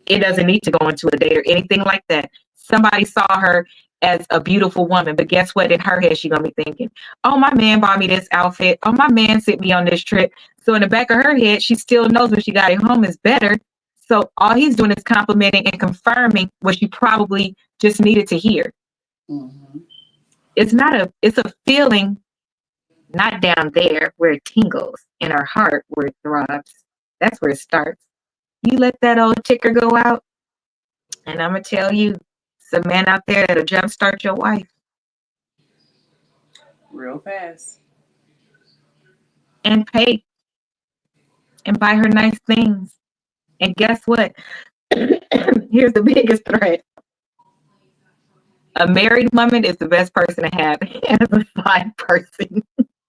It doesn't need to go into a date or anything like that. Somebody saw her as a beautiful woman, but guess what? In her head, she's gonna be thinking, oh, my man bought me this outfit. Oh, my man sent me on this trip. So in the back of her head, she still knows what she got at home is better. So all he's doing is complimenting and confirming what she probably just needed to hear. Mm-hmm. It's a feeling, not down there where it tingles, in her heart where it throbs. That's where it starts. You let that old ticker go out, and I'm gonna tell you, some man out there that'll jumpstart your wife real fast and pay and buy her nice things. And guess what? Here's the biggest threat. A married woman is the best person to have as a side person.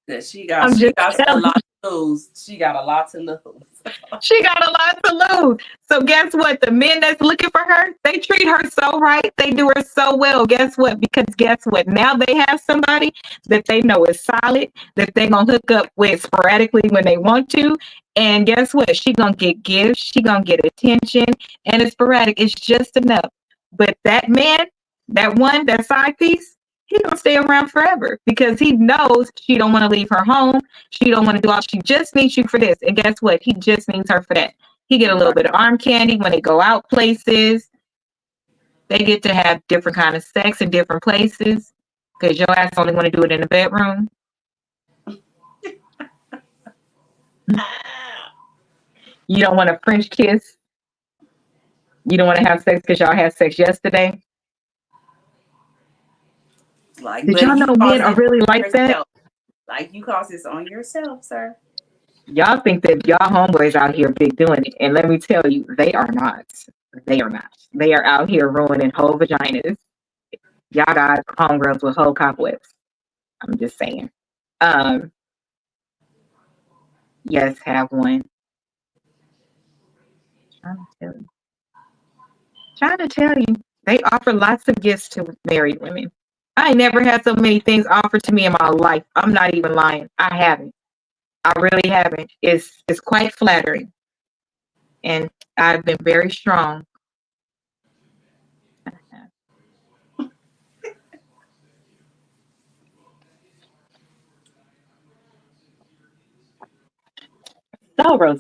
That she got a lot to lose. She got a lot to lose. She got a lot to lose. So guess what? The men that's looking for her, they treat her so right. They do her so well. Guess what? Because guess what? Now they have somebody that they know is solid, that they're going to hook up with sporadically when they want to. And guess what? She going to get gifts. She going to get attention. And it's sporadic. It's just enough. But that man, that side piece, he's gonna stay around forever because he knows she don't want to leave her home. She don't want to do all. She just needs you for this. And guess what? He just needs her for that. He get a little bit of arm candy when they go out places. They get to have different kind of sex in different places because your ass only want to do it in the bedroom. You don't want a French kiss. You don't want to have sex because y'all had sex yesterday. Like, did y'all know men are really like that? Like, you cause this on yourself, sir. Y'all think that y'all homeboys out here big doing it. And let me tell you, they are not. They are not. They are out here ruining whole vaginas. Y'all got homegirls with whole cobwebs. I'm just saying. Yes, have one. Trying to tell you. They offer lots of gifts to married women. I ain't never had so many things offered to me in my life. I'm not even lying. I haven't. I really haven't. It's quite flattering. And I've been very strong. So, Rose,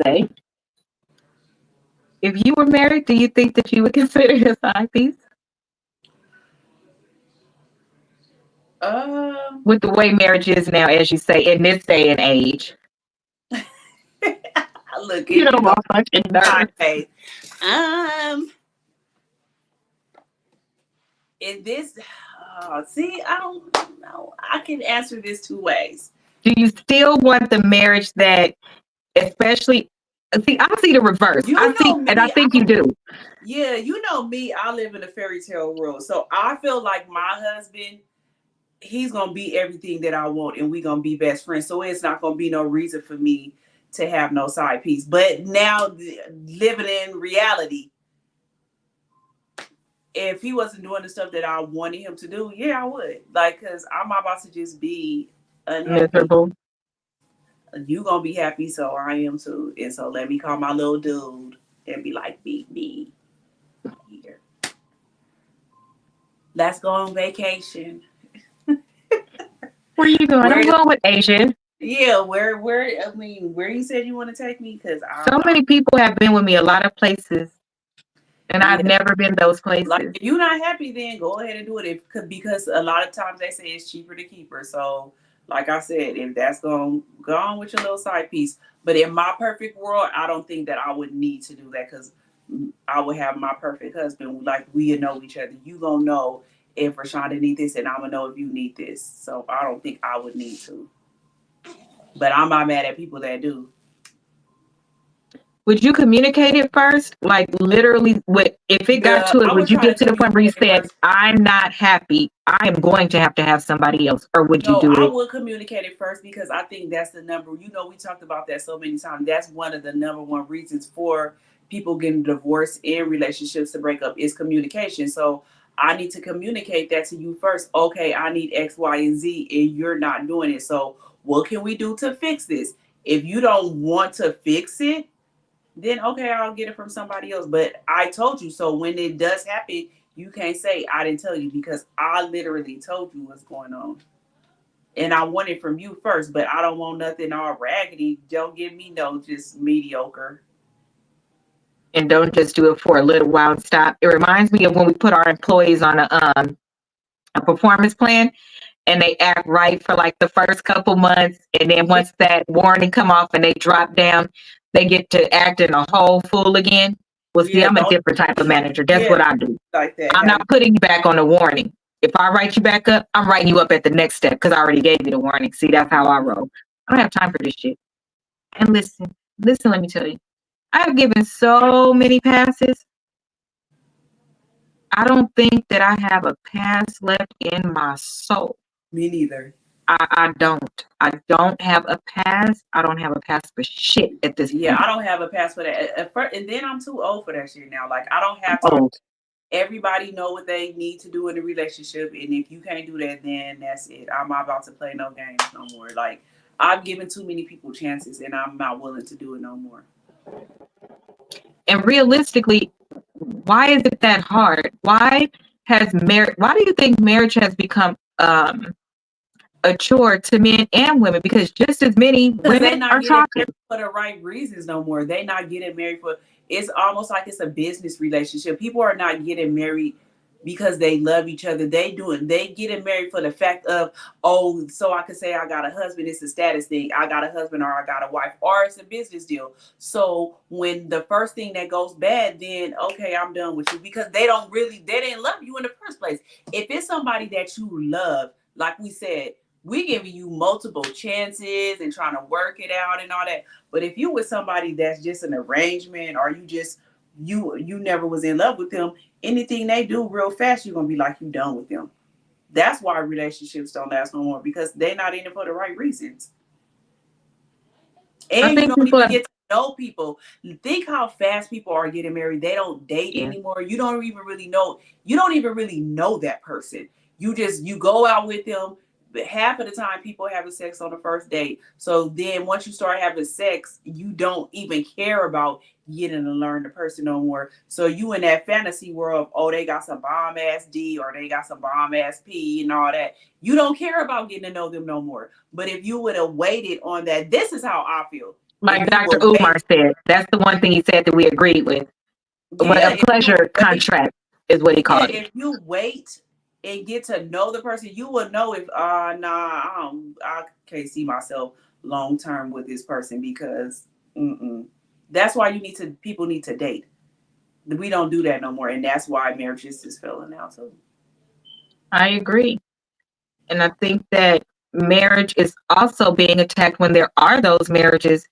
if you were married, do you think that you would consider it a side piece? With the way marriage is now, as you say, in this day and age. Look, you know what fucking nerves. In this, see, I don't know. I can answer this 2 ways. Do you still want the marriage that, especially? See, I see the reverse. I think you do. Yeah, you know me. I live in a fairy tale world, so I feel like my husband, he's gonna be everything that I want, and we're gonna be best friends. So it's not gonna be no reason for me to have no side piece. But now, living in reality, if he wasn't doing the stuff that I wanted him to do, yeah, I would. Like, cause I'm about to just be unhappy. Miserable. You gonna be happy, so I am too. And so let me call my little dude and be like, beat me here. Let's go on vacation. Where you going? I'm going with Asia. Yeah, where you said you want to take me? Because so many people have been with me a lot of places, and I've never been those places. Like, if you're not happy, then go ahead and do it. Because a lot of times they say it's cheaper to keep her. So, like I said, if that's going to go on with your little side piece. But in my perfect world, I don't think that I would need to do that because I would have my perfect husband. Like, we know each other. You gonna know if Rashonda need this, and I'm gonna know if you need this. So I don't think I would need to. But I'm not mad at people that do. Would you communicate it first? Like literally, if it got to it, would you get to the point where you said, I'm not happy, I am going to have somebody else? Or would you do it? I would communicate it first because I think that's the number. We talked about that so many times. That's one of the number one reasons for people getting divorced and relationships to break up is communication. So I need to communicate that to you first. Okay, I need X, Y, and Z, and you're not doing it. So what can we do to fix this? If you don't want to fix it, then okay, I'll get it from somebody else. But I told you. So when it does happen, you can't say I didn't tell you because I literally told you what's going on. And I want it from you first, but I don't want nothing all raggedy. Don't give me no just mediocre. And don't just do it for a little while and stop. It reminds me of when we put our employees on a performance plan and they act right for like the first couple months. And then once that warning come off and they drop down, they get to acting a whole fool again. Well, see, I'm a different type of manager. That's what I do. Like that. I'm not putting you back on a warning. If I write you back up, I'm writing you up at the next step because I already gave you the warning. See, that's how I roll. I don't have time for this shit. And listen, let me tell you. I have given so many passes. I don't think that I have a pass left in my soul. Me neither. I don't. I don't have a pass. I don't have a pass for shit at this point. Yeah, I don't have a pass for that. And then I'm too old for that shit now. Like, I don't have to. Everybody know what they need to do in a relationship. And if you can't do that, then that's it. I'm not about to play no games no more. Like, I've given too many people chances and I'm not willing to do it no more. And realistically, why is it that hard? Why do you think marriage has become a chore to men and women? Because just as many women are talking for the right reasons no more. They not getting married for. It's almost like it's a business relationship. People are not getting married because they love each other. They getting married for the fact of, oh, so I can say I got a husband. It's a status thing. I got a husband or I got a wife, or it's a business deal. So when the first thing that goes bad, then okay, I'm done with you because they didn't love you in the first place. If it's somebody that you love, like we said, we giving you multiple chances and trying to work it out and all that. But if you with somebody that's just an arrangement or you never was in love with them, anything they do real fast, you're going to be like, you done with them. That's why relationships don't last no more because they're not in it for the right reasons. And you don't even get to know people. Think how fast people are getting married. They don't date anymore. You don't even really know that person. You go out with them. But half of the time people having sex on the first date. So then once you start having sex, you don't even care about getting to learn the person no more. So you in that fantasy world of, oh, they got some bomb ass D or they got some bomb ass P and all that. You don't care about getting to know them no more. But if you would have waited on that, this is how I feel. Like Dr. Umar said, that's the one thing he said that we agreed with. Yeah, a pleasure contract is what he called it. If you wait and get to know the person, you will know if I can't see myself long term with this person because that's why people need to date. We don't do that no more, and that's why marriages is failing now too. I agree, and I think that marriage is also being attacked when there are those marriages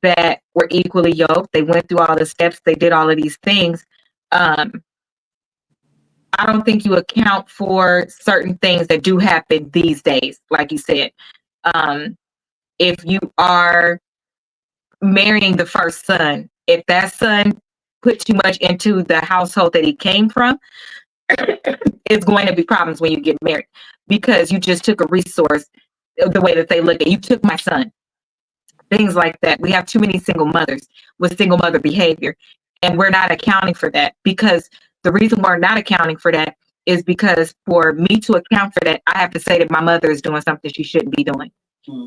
that were equally yoked. They went through all the steps. They did all of these things. I don't think you account for certain things that do happen these days. Like you said, if you are marrying the first son, if that son put too much into the household that he came from, it's going to be problems when you get married because you just took a resource the way that they look at. You took my son. things like that. We have too many single mothers with single mother behavior, and we're not accounting for that, because the reason we're not accounting for that is because for me to account for that, I have to say that my mother is doing something she shouldn't be doing.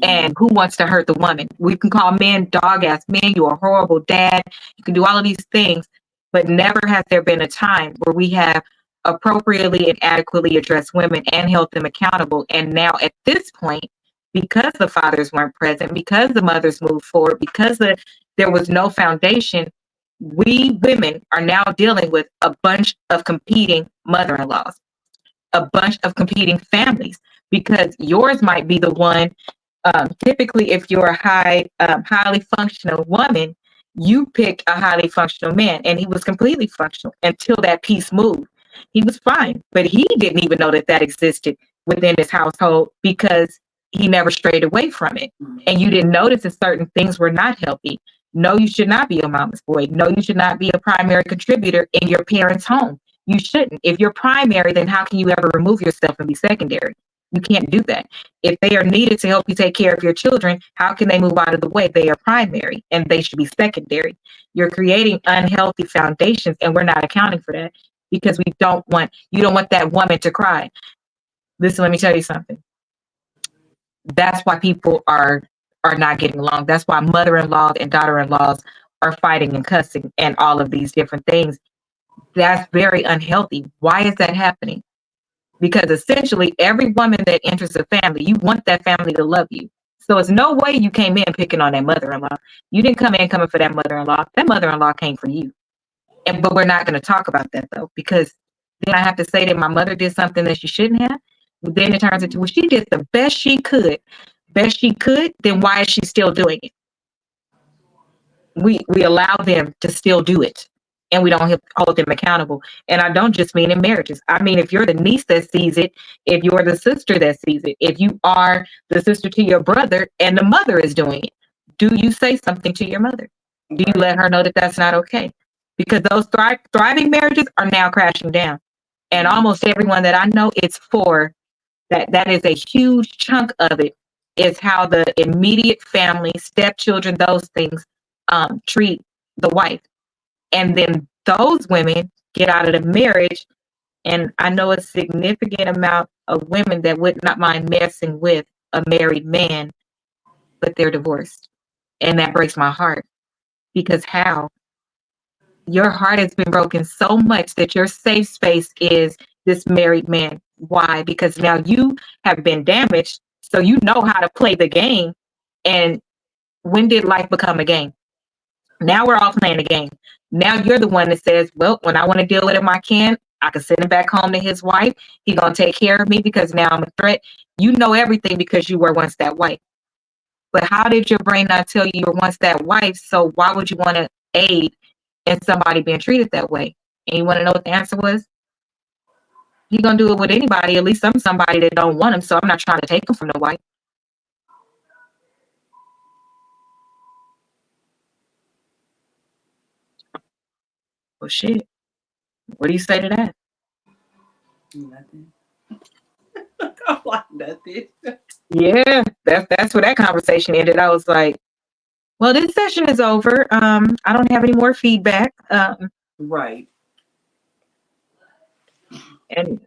And who wants to hurt the woman? We can call men dog ass men, you're a horrible dad, you can do all of these things, but never has there been a time where we have appropriately and adequately addressed women and held them accountable. And now at this point, because the fathers weren't present, because the mothers moved forward, because there was no foundation, we women are now dealing with a bunch of competing mother-in-laws, a bunch of competing families, because yours might be the one. Typically, if you're a highly functional woman, you pick a highly functional man, and he was completely functional until that piece moved. He was fine, but he didn't even know that that existed within his household because he never strayed away from it. And you didn't notice that certain things were not healthy. No, you should not be a mama's boy. No, you should not be a primary contributor in your parents' home. You shouldn't. If you're primary, then how can you ever remove yourself and be secondary? You can't do that. If they are needed to help you take care of your children, how can they move out of the way? They are primary and they should be secondary. You're creating unhealthy foundations, and we're not accounting for that because you don't want that woman to cry. Listen, let me tell you something. That's why people are not getting along. That's why mother-in-laws and daughter-in-laws are fighting and cussing and all of these different things. That's very unhealthy. Why is that happening? Because essentially every woman that enters a family, you want that family to love you. So it's no way you came in picking on that mother-in-law. You didn't come in coming for that mother-in-law. That mother-in-law came for you. But we're not going to talk about that though, because then I have to say that my mother did something that she shouldn't have. Then it turns into, well, she did the best she could. Then why is she still doing it? We allow them to still do it, and we don't hold them accountable. And I don't just mean in marriages. I mean, if you're the niece that sees it, if you're the sister that sees it, if you are the sister to your brother and the mother is doing it, do you say something to your mother? Do you let her know that that's not okay? Because those thriving marriages are now crashing down. And almost everyone that I know, it's for that is a huge chunk of it, is how the immediate family, stepchildren, those things treat the wife. And then those women get out of the marriage. And I know a significant amount of women that would not mind messing with a married man, but they're divorced. And that breaks my heart. Because how? Your heart has been broken so much that your safe space is this married man. Why? Because now you have been damaged, so you know how to play the game. And when did life become a game? Now we're all playing the game. Now you're the one that says, well, when I want to deal with him, I can send him back home to his wife. He's going to take care of me because now I'm a threat. You know everything because you were once that wife. But how did your brain not tell you were once that wife? So why would you want to aid in somebody being treated that way? And you want to know what the answer was? He's going to do it with anybody. At least I'm somebody that don't want him, so I'm not trying to take him from the wife. Well, shit. What do you say to that? Nothing. I'm like, nothing. Yeah, that's where that conversation ended. I was like, well, this session is over. I don't have any more feedback. Right. And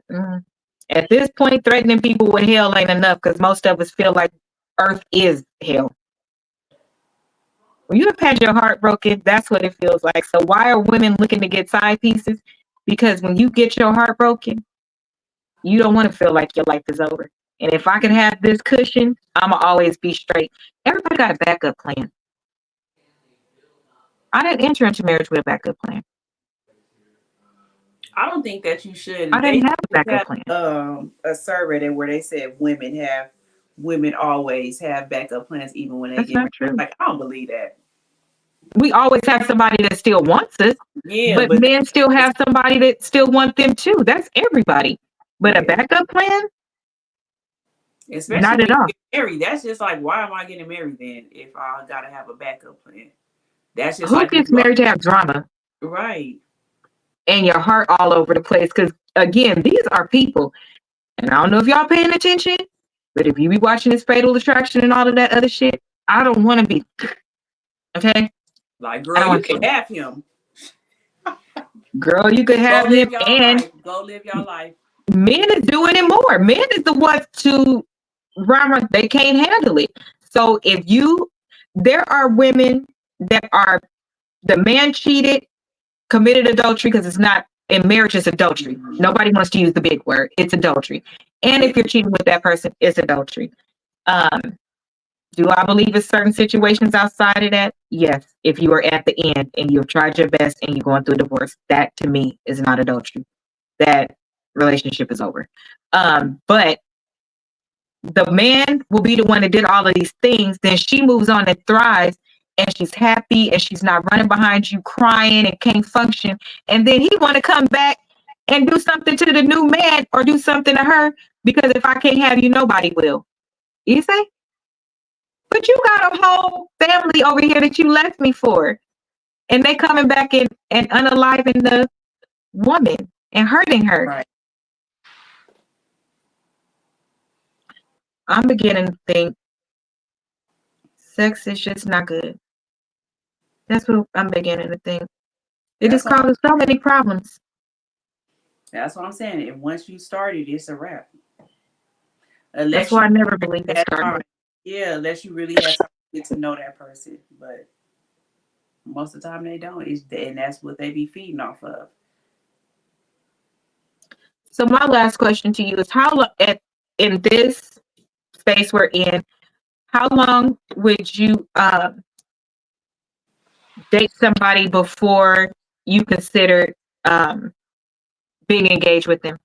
at this point, threatening people with hell ain't enough, because most of us feel like Earth is hell. When you have had your heart broken, that's what it feels like. So why are women looking to get side pieces? Because when you get your heart broken, you don't want to feel like your life is over. And if I can have this cushion, I'ma always be straight. Everybody got a backup plan. I didn't enter into marriage with a backup plan. I don't think that you should. I didn't have a backup plan. A survey where they said women always have backup plans even when they That's get not married. true. Like, I don't believe that. We always have somebody that still wants us, Yeah, but men still have somebody that still wants them too. That's everybody. But a backup plan? Especially not at all. Get married. That's just like, why am I getting married then if I gotta have a backup plan? That's just Who like, gets married to have drama? Right. And your heart all over the place. Because again, these are people. And I don't know if y'all paying attention, but if you be watching this Fatal Attraction and all of that other shit, I don't want to be. Okay. Like, girl, you can have him. Girl, you could have him, and go live your life. Men is doing it more. Men is the ones to run. They can't handle it. So there are women that are, the man cheated, committed adultery, because it's not in marriage, it's adultery. Nobody wants to use the big word. It's adultery. And if you're cheating with that person, it's adultery. Do I believe in certain situations outside of that? Yes. If you are at the end and you've tried your best and you're going through a divorce, that to me is not adultery. That relationship is over. But the man will be the one that did all of these things. Then she moves on and thrives, and she's happy, and she's not running behind you crying and can't function. And then he want to come back and do something to the new man or do something to her, because if I can't have you, nobody will. You say? But you got a whole family over here that you left me for. And they coming back and unaliving the woman and hurting her. Right. I'm beginning to think sex is just not good. That's what I'm beginning to think. It just causes so many problems. That's what I'm saying. And once you started, it's a wrap. That's why I never believed it started. Yeah, unless you really have to get to know that person. But most of the time they don't. And that's what they be feeding off of. So my last question to you is, in this space we're in, how long would you date somebody before you consider being engaged with them?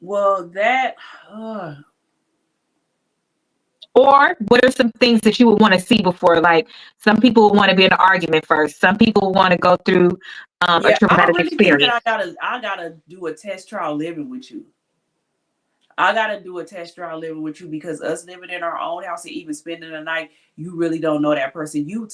Well, or what are some things that you would want to see before? Like, some people want to be in an argument first. Some people want to go through a traumatic experience. I gotta do a test trial living with you. I gotta do a test trial living with you, because us living in our own house and even spending the night, you really don't know that person. You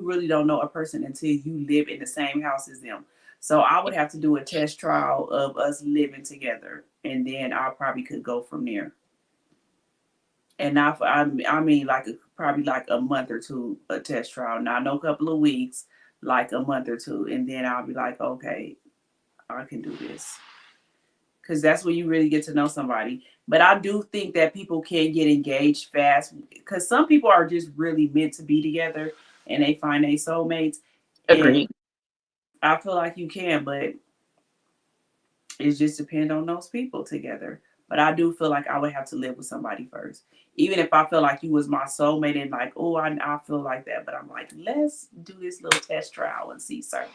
really don't know a person until you live in the same house as them. So I would have to do a test trial of us living together, and then I probably could go from there. And now, I mean, probably like a month or two, a test trial. Not no couple of weeks, like a month or two, and then I'll be like, okay, I can do this. Because that's when you really get to know somebody. But I do think that people can get engaged fast, because some people are just really meant to be together and they find their soulmates. Agreed. I feel like you can, but it just depends on those people together. But I do feel like I would have to live with somebody first. Even if I feel like you was my soulmate and like, oh, I feel like that. But I'm like, let's do this little test trial and see, sir.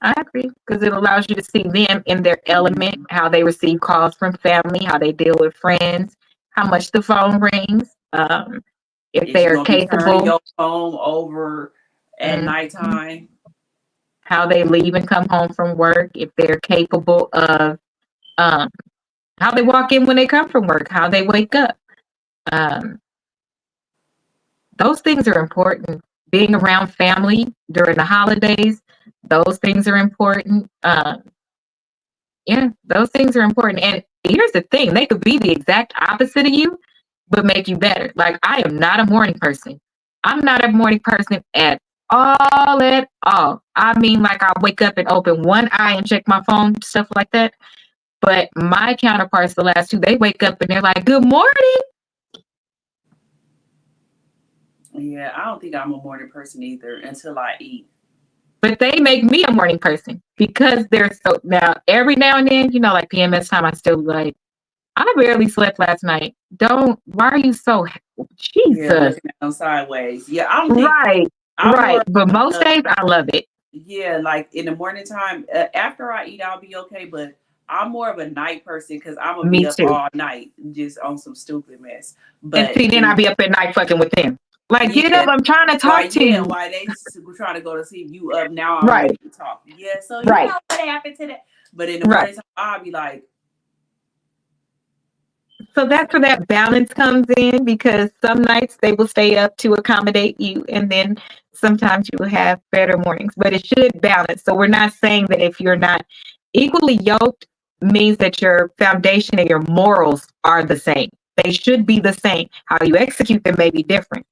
I agree, because it allows you to see them in their element, how they receive calls from family, how they deal with friends, how much the phone rings, if they are capable. Your phone over at nighttime. How they leave and come home from work, if they're capable of how they walk in when they come from work, how they wake up. Those things are important. Being around family during the holidays, those things are important. Yeah, those things are important. And here's the thing, they could be the exact opposite of you, but make you better. Like, I am not a morning person. I'm not a morning person at all. I mean, like, I wake up and open one eye and check my phone, stuff like that. But my counterparts, the last two, they wake up and they're like, good morning. Yeah, I don't think I'm a morning person either until I eat. But they make me a morning person, because they're so, now every now and then, like PMS time, I still like, I barely slept last night. Why are you so, Jesus. Yeah, looking at them sideways. Yeah, I don't think. Right. But most days I love it. Yeah, like in the morning time, after I eat, I'll be okay. But I'm more of a night person, because I'm going to be up all night just on some stupid mess. But and see, then I'll be up at night fucking with them. Like, get up, I'm trying to talk to you. Why they were trying to go to sleep, you up now, I'm ready to talk. Yeah, so you know what happened to that. But in the morning time, I'll be like. So that's where that balance comes in, because some nights they will stay up to accommodate you, and then sometimes you will have better mornings, but it should balance. So we're not saying that if you're not equally yoked means that your foundation and your morals are the same. They should be the same. How you execute them may be different,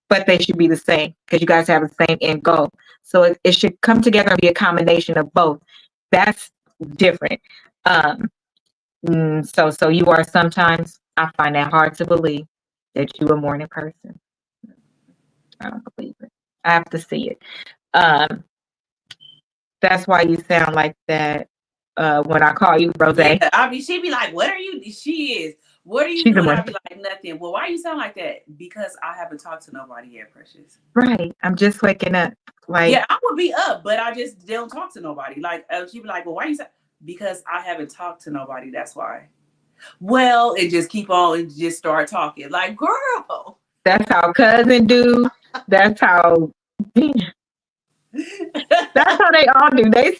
but they should be the same because you guys have the same end goal. So it should come together and be a combination of both. That's different. So you are sometimes, I find that hard to believe that you a morning person. I don't believe it. I have to see it. That's why you sound like that when I call you, Rose. Yeah, I mean, she'd be like, "What are you?" She is. What are you doing? I'd be like, "Nothing." Well, why you sound like that? Because I haven't talked to nobody yet, Precious. Right. I'm just waking up. Like, yeah, I would be up, but I just don't talk to nobody. Like, she'd be like, "Well, why you?" Because I haven't talked to nobody. That's why. Well, and just keep on and just start talking. Like, girl. That's how cousin do. That's how. That's how they all do. They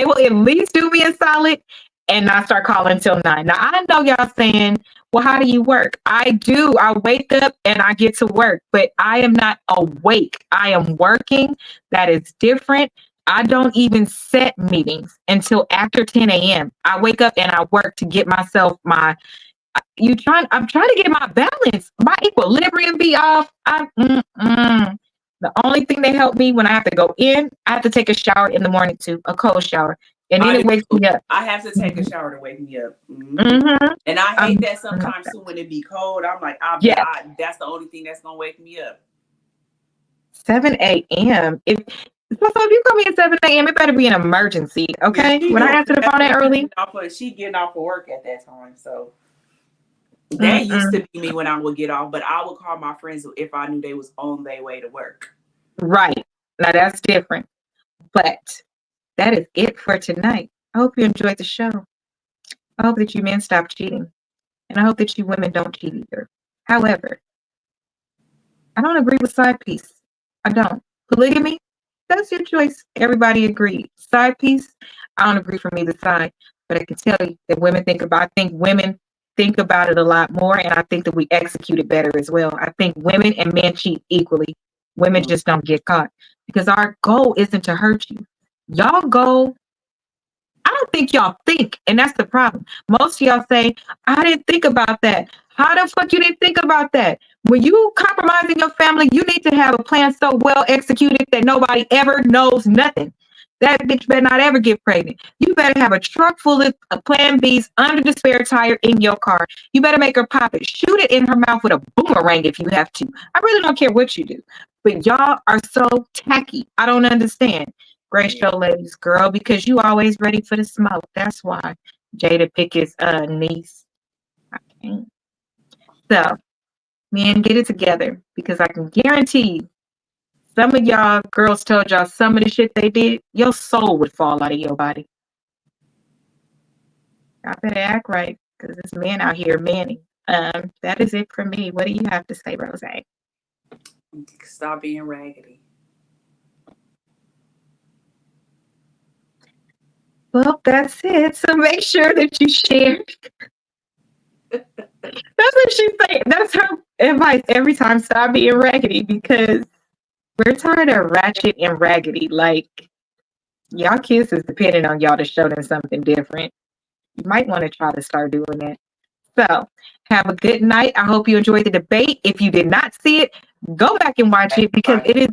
will at least do me a solid and not start calling till 9. Now I know y'all saying, well, how do you work? I do. I wake up and I get to work, but I am not awake. I am working. That is different. I don't even set meetings until after 10 a.m. I wake up and I work to get myself I'm trying to get my balance, my equilibrium be off. The only thing that helped me when I have to go in, I have to take a shower in the morning too, a cold shower. And then it wakes me up. I have to take a shower to wake me up. And I hate that sometimes too when it be cold. I'm like, that's the only thing that's going to wake me up. 7 a.m. If you call me at 7 a.m., it better be an emergency, okay? When I answer the phone that early. She getting off of work at that time, so. That used to be me when I would get off, but I would call my friends if I knew they was on their way to work. Right. Now that's different. But that is it for tonight. I hope you enjoyed the show. I hope that you men stop cheating. And I hope that you women don't cheat either. However, I don't agree with side piece. I don't. Polygamy, that's your choice. Everybody agreed. Side piece, I don't agree from either side. But I can tell you that women think about it a lot more, and I think that we execute it better as well. I think women and men cheat equally. Women just don't get caught because our goal isn't to hurt you. Y'all goal, I don't think y'all think, and that's the problem. Most of y'all say, I didn't think about that. How the fuck you didn't think about that? When you compromising your family, you need to have a plan so well executed that nobody ever knows nothing. That bitch better not ever get pregnant. You better have a truck full of Plan Bs under the spare tire in your car. You better make her pop it. Shoot it in her mouth with a boomerang if you have to. I really don't care what you do. But y'all are so tacky. I don't understand. Great show, ladies, girl, because you always ready for the smoke. That's why Jada pick his niece. I can't. So, men, get it together because I can guarantee you, some of y'all girls told y'all some of the shit they did, your soul would fall out of your body. I better act right because this man out here manning. That is it for me. What do you have to say, Rose? Stop being raggedy. Well, that's it. So make sure that you share. That's what she said. That's her advice every time. Stop being raggedy because we're tired of ratchet and raggedy. Like, y'all kids is depending on y'all to show them something different. You might want to try to start doing that. So, have a good night. I hope you enjoyed the debate. If you did not see it, go back and watch it because it is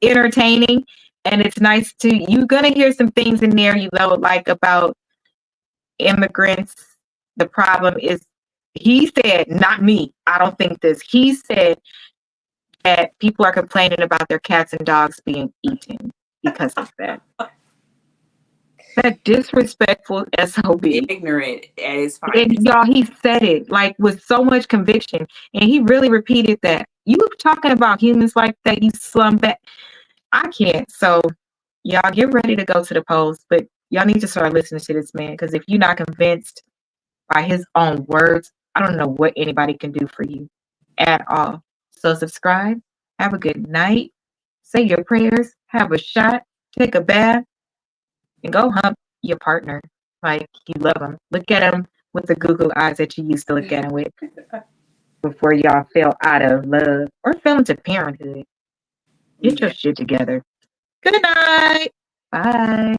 entertaining and it's nice you're going to hear some things in there, like about immigrants. The problem is, he said, not me. I don't think this. He said that people are complaining about their cats and dogs being eaten because of that. That disrespectful SOB. Ignorant at his finest. And y'all, he said it like with so much conviction. And he really repeated that. You talking about humans like that, you slum back. I can't. So y'all get ready to go to the polls. But y'all need to start listening to this man. Because if you're not convinced by his own words, I don't know what anybody can do for you at all. So subscribe. Have a good night. Say your prayers. Have a shot. Take a bath. And go hump your partner like you love him. Look at him with the Google eyes that you used to look at him with before y'all fell out of love or fell into parenthood. Get your shit together. Good night. Bye.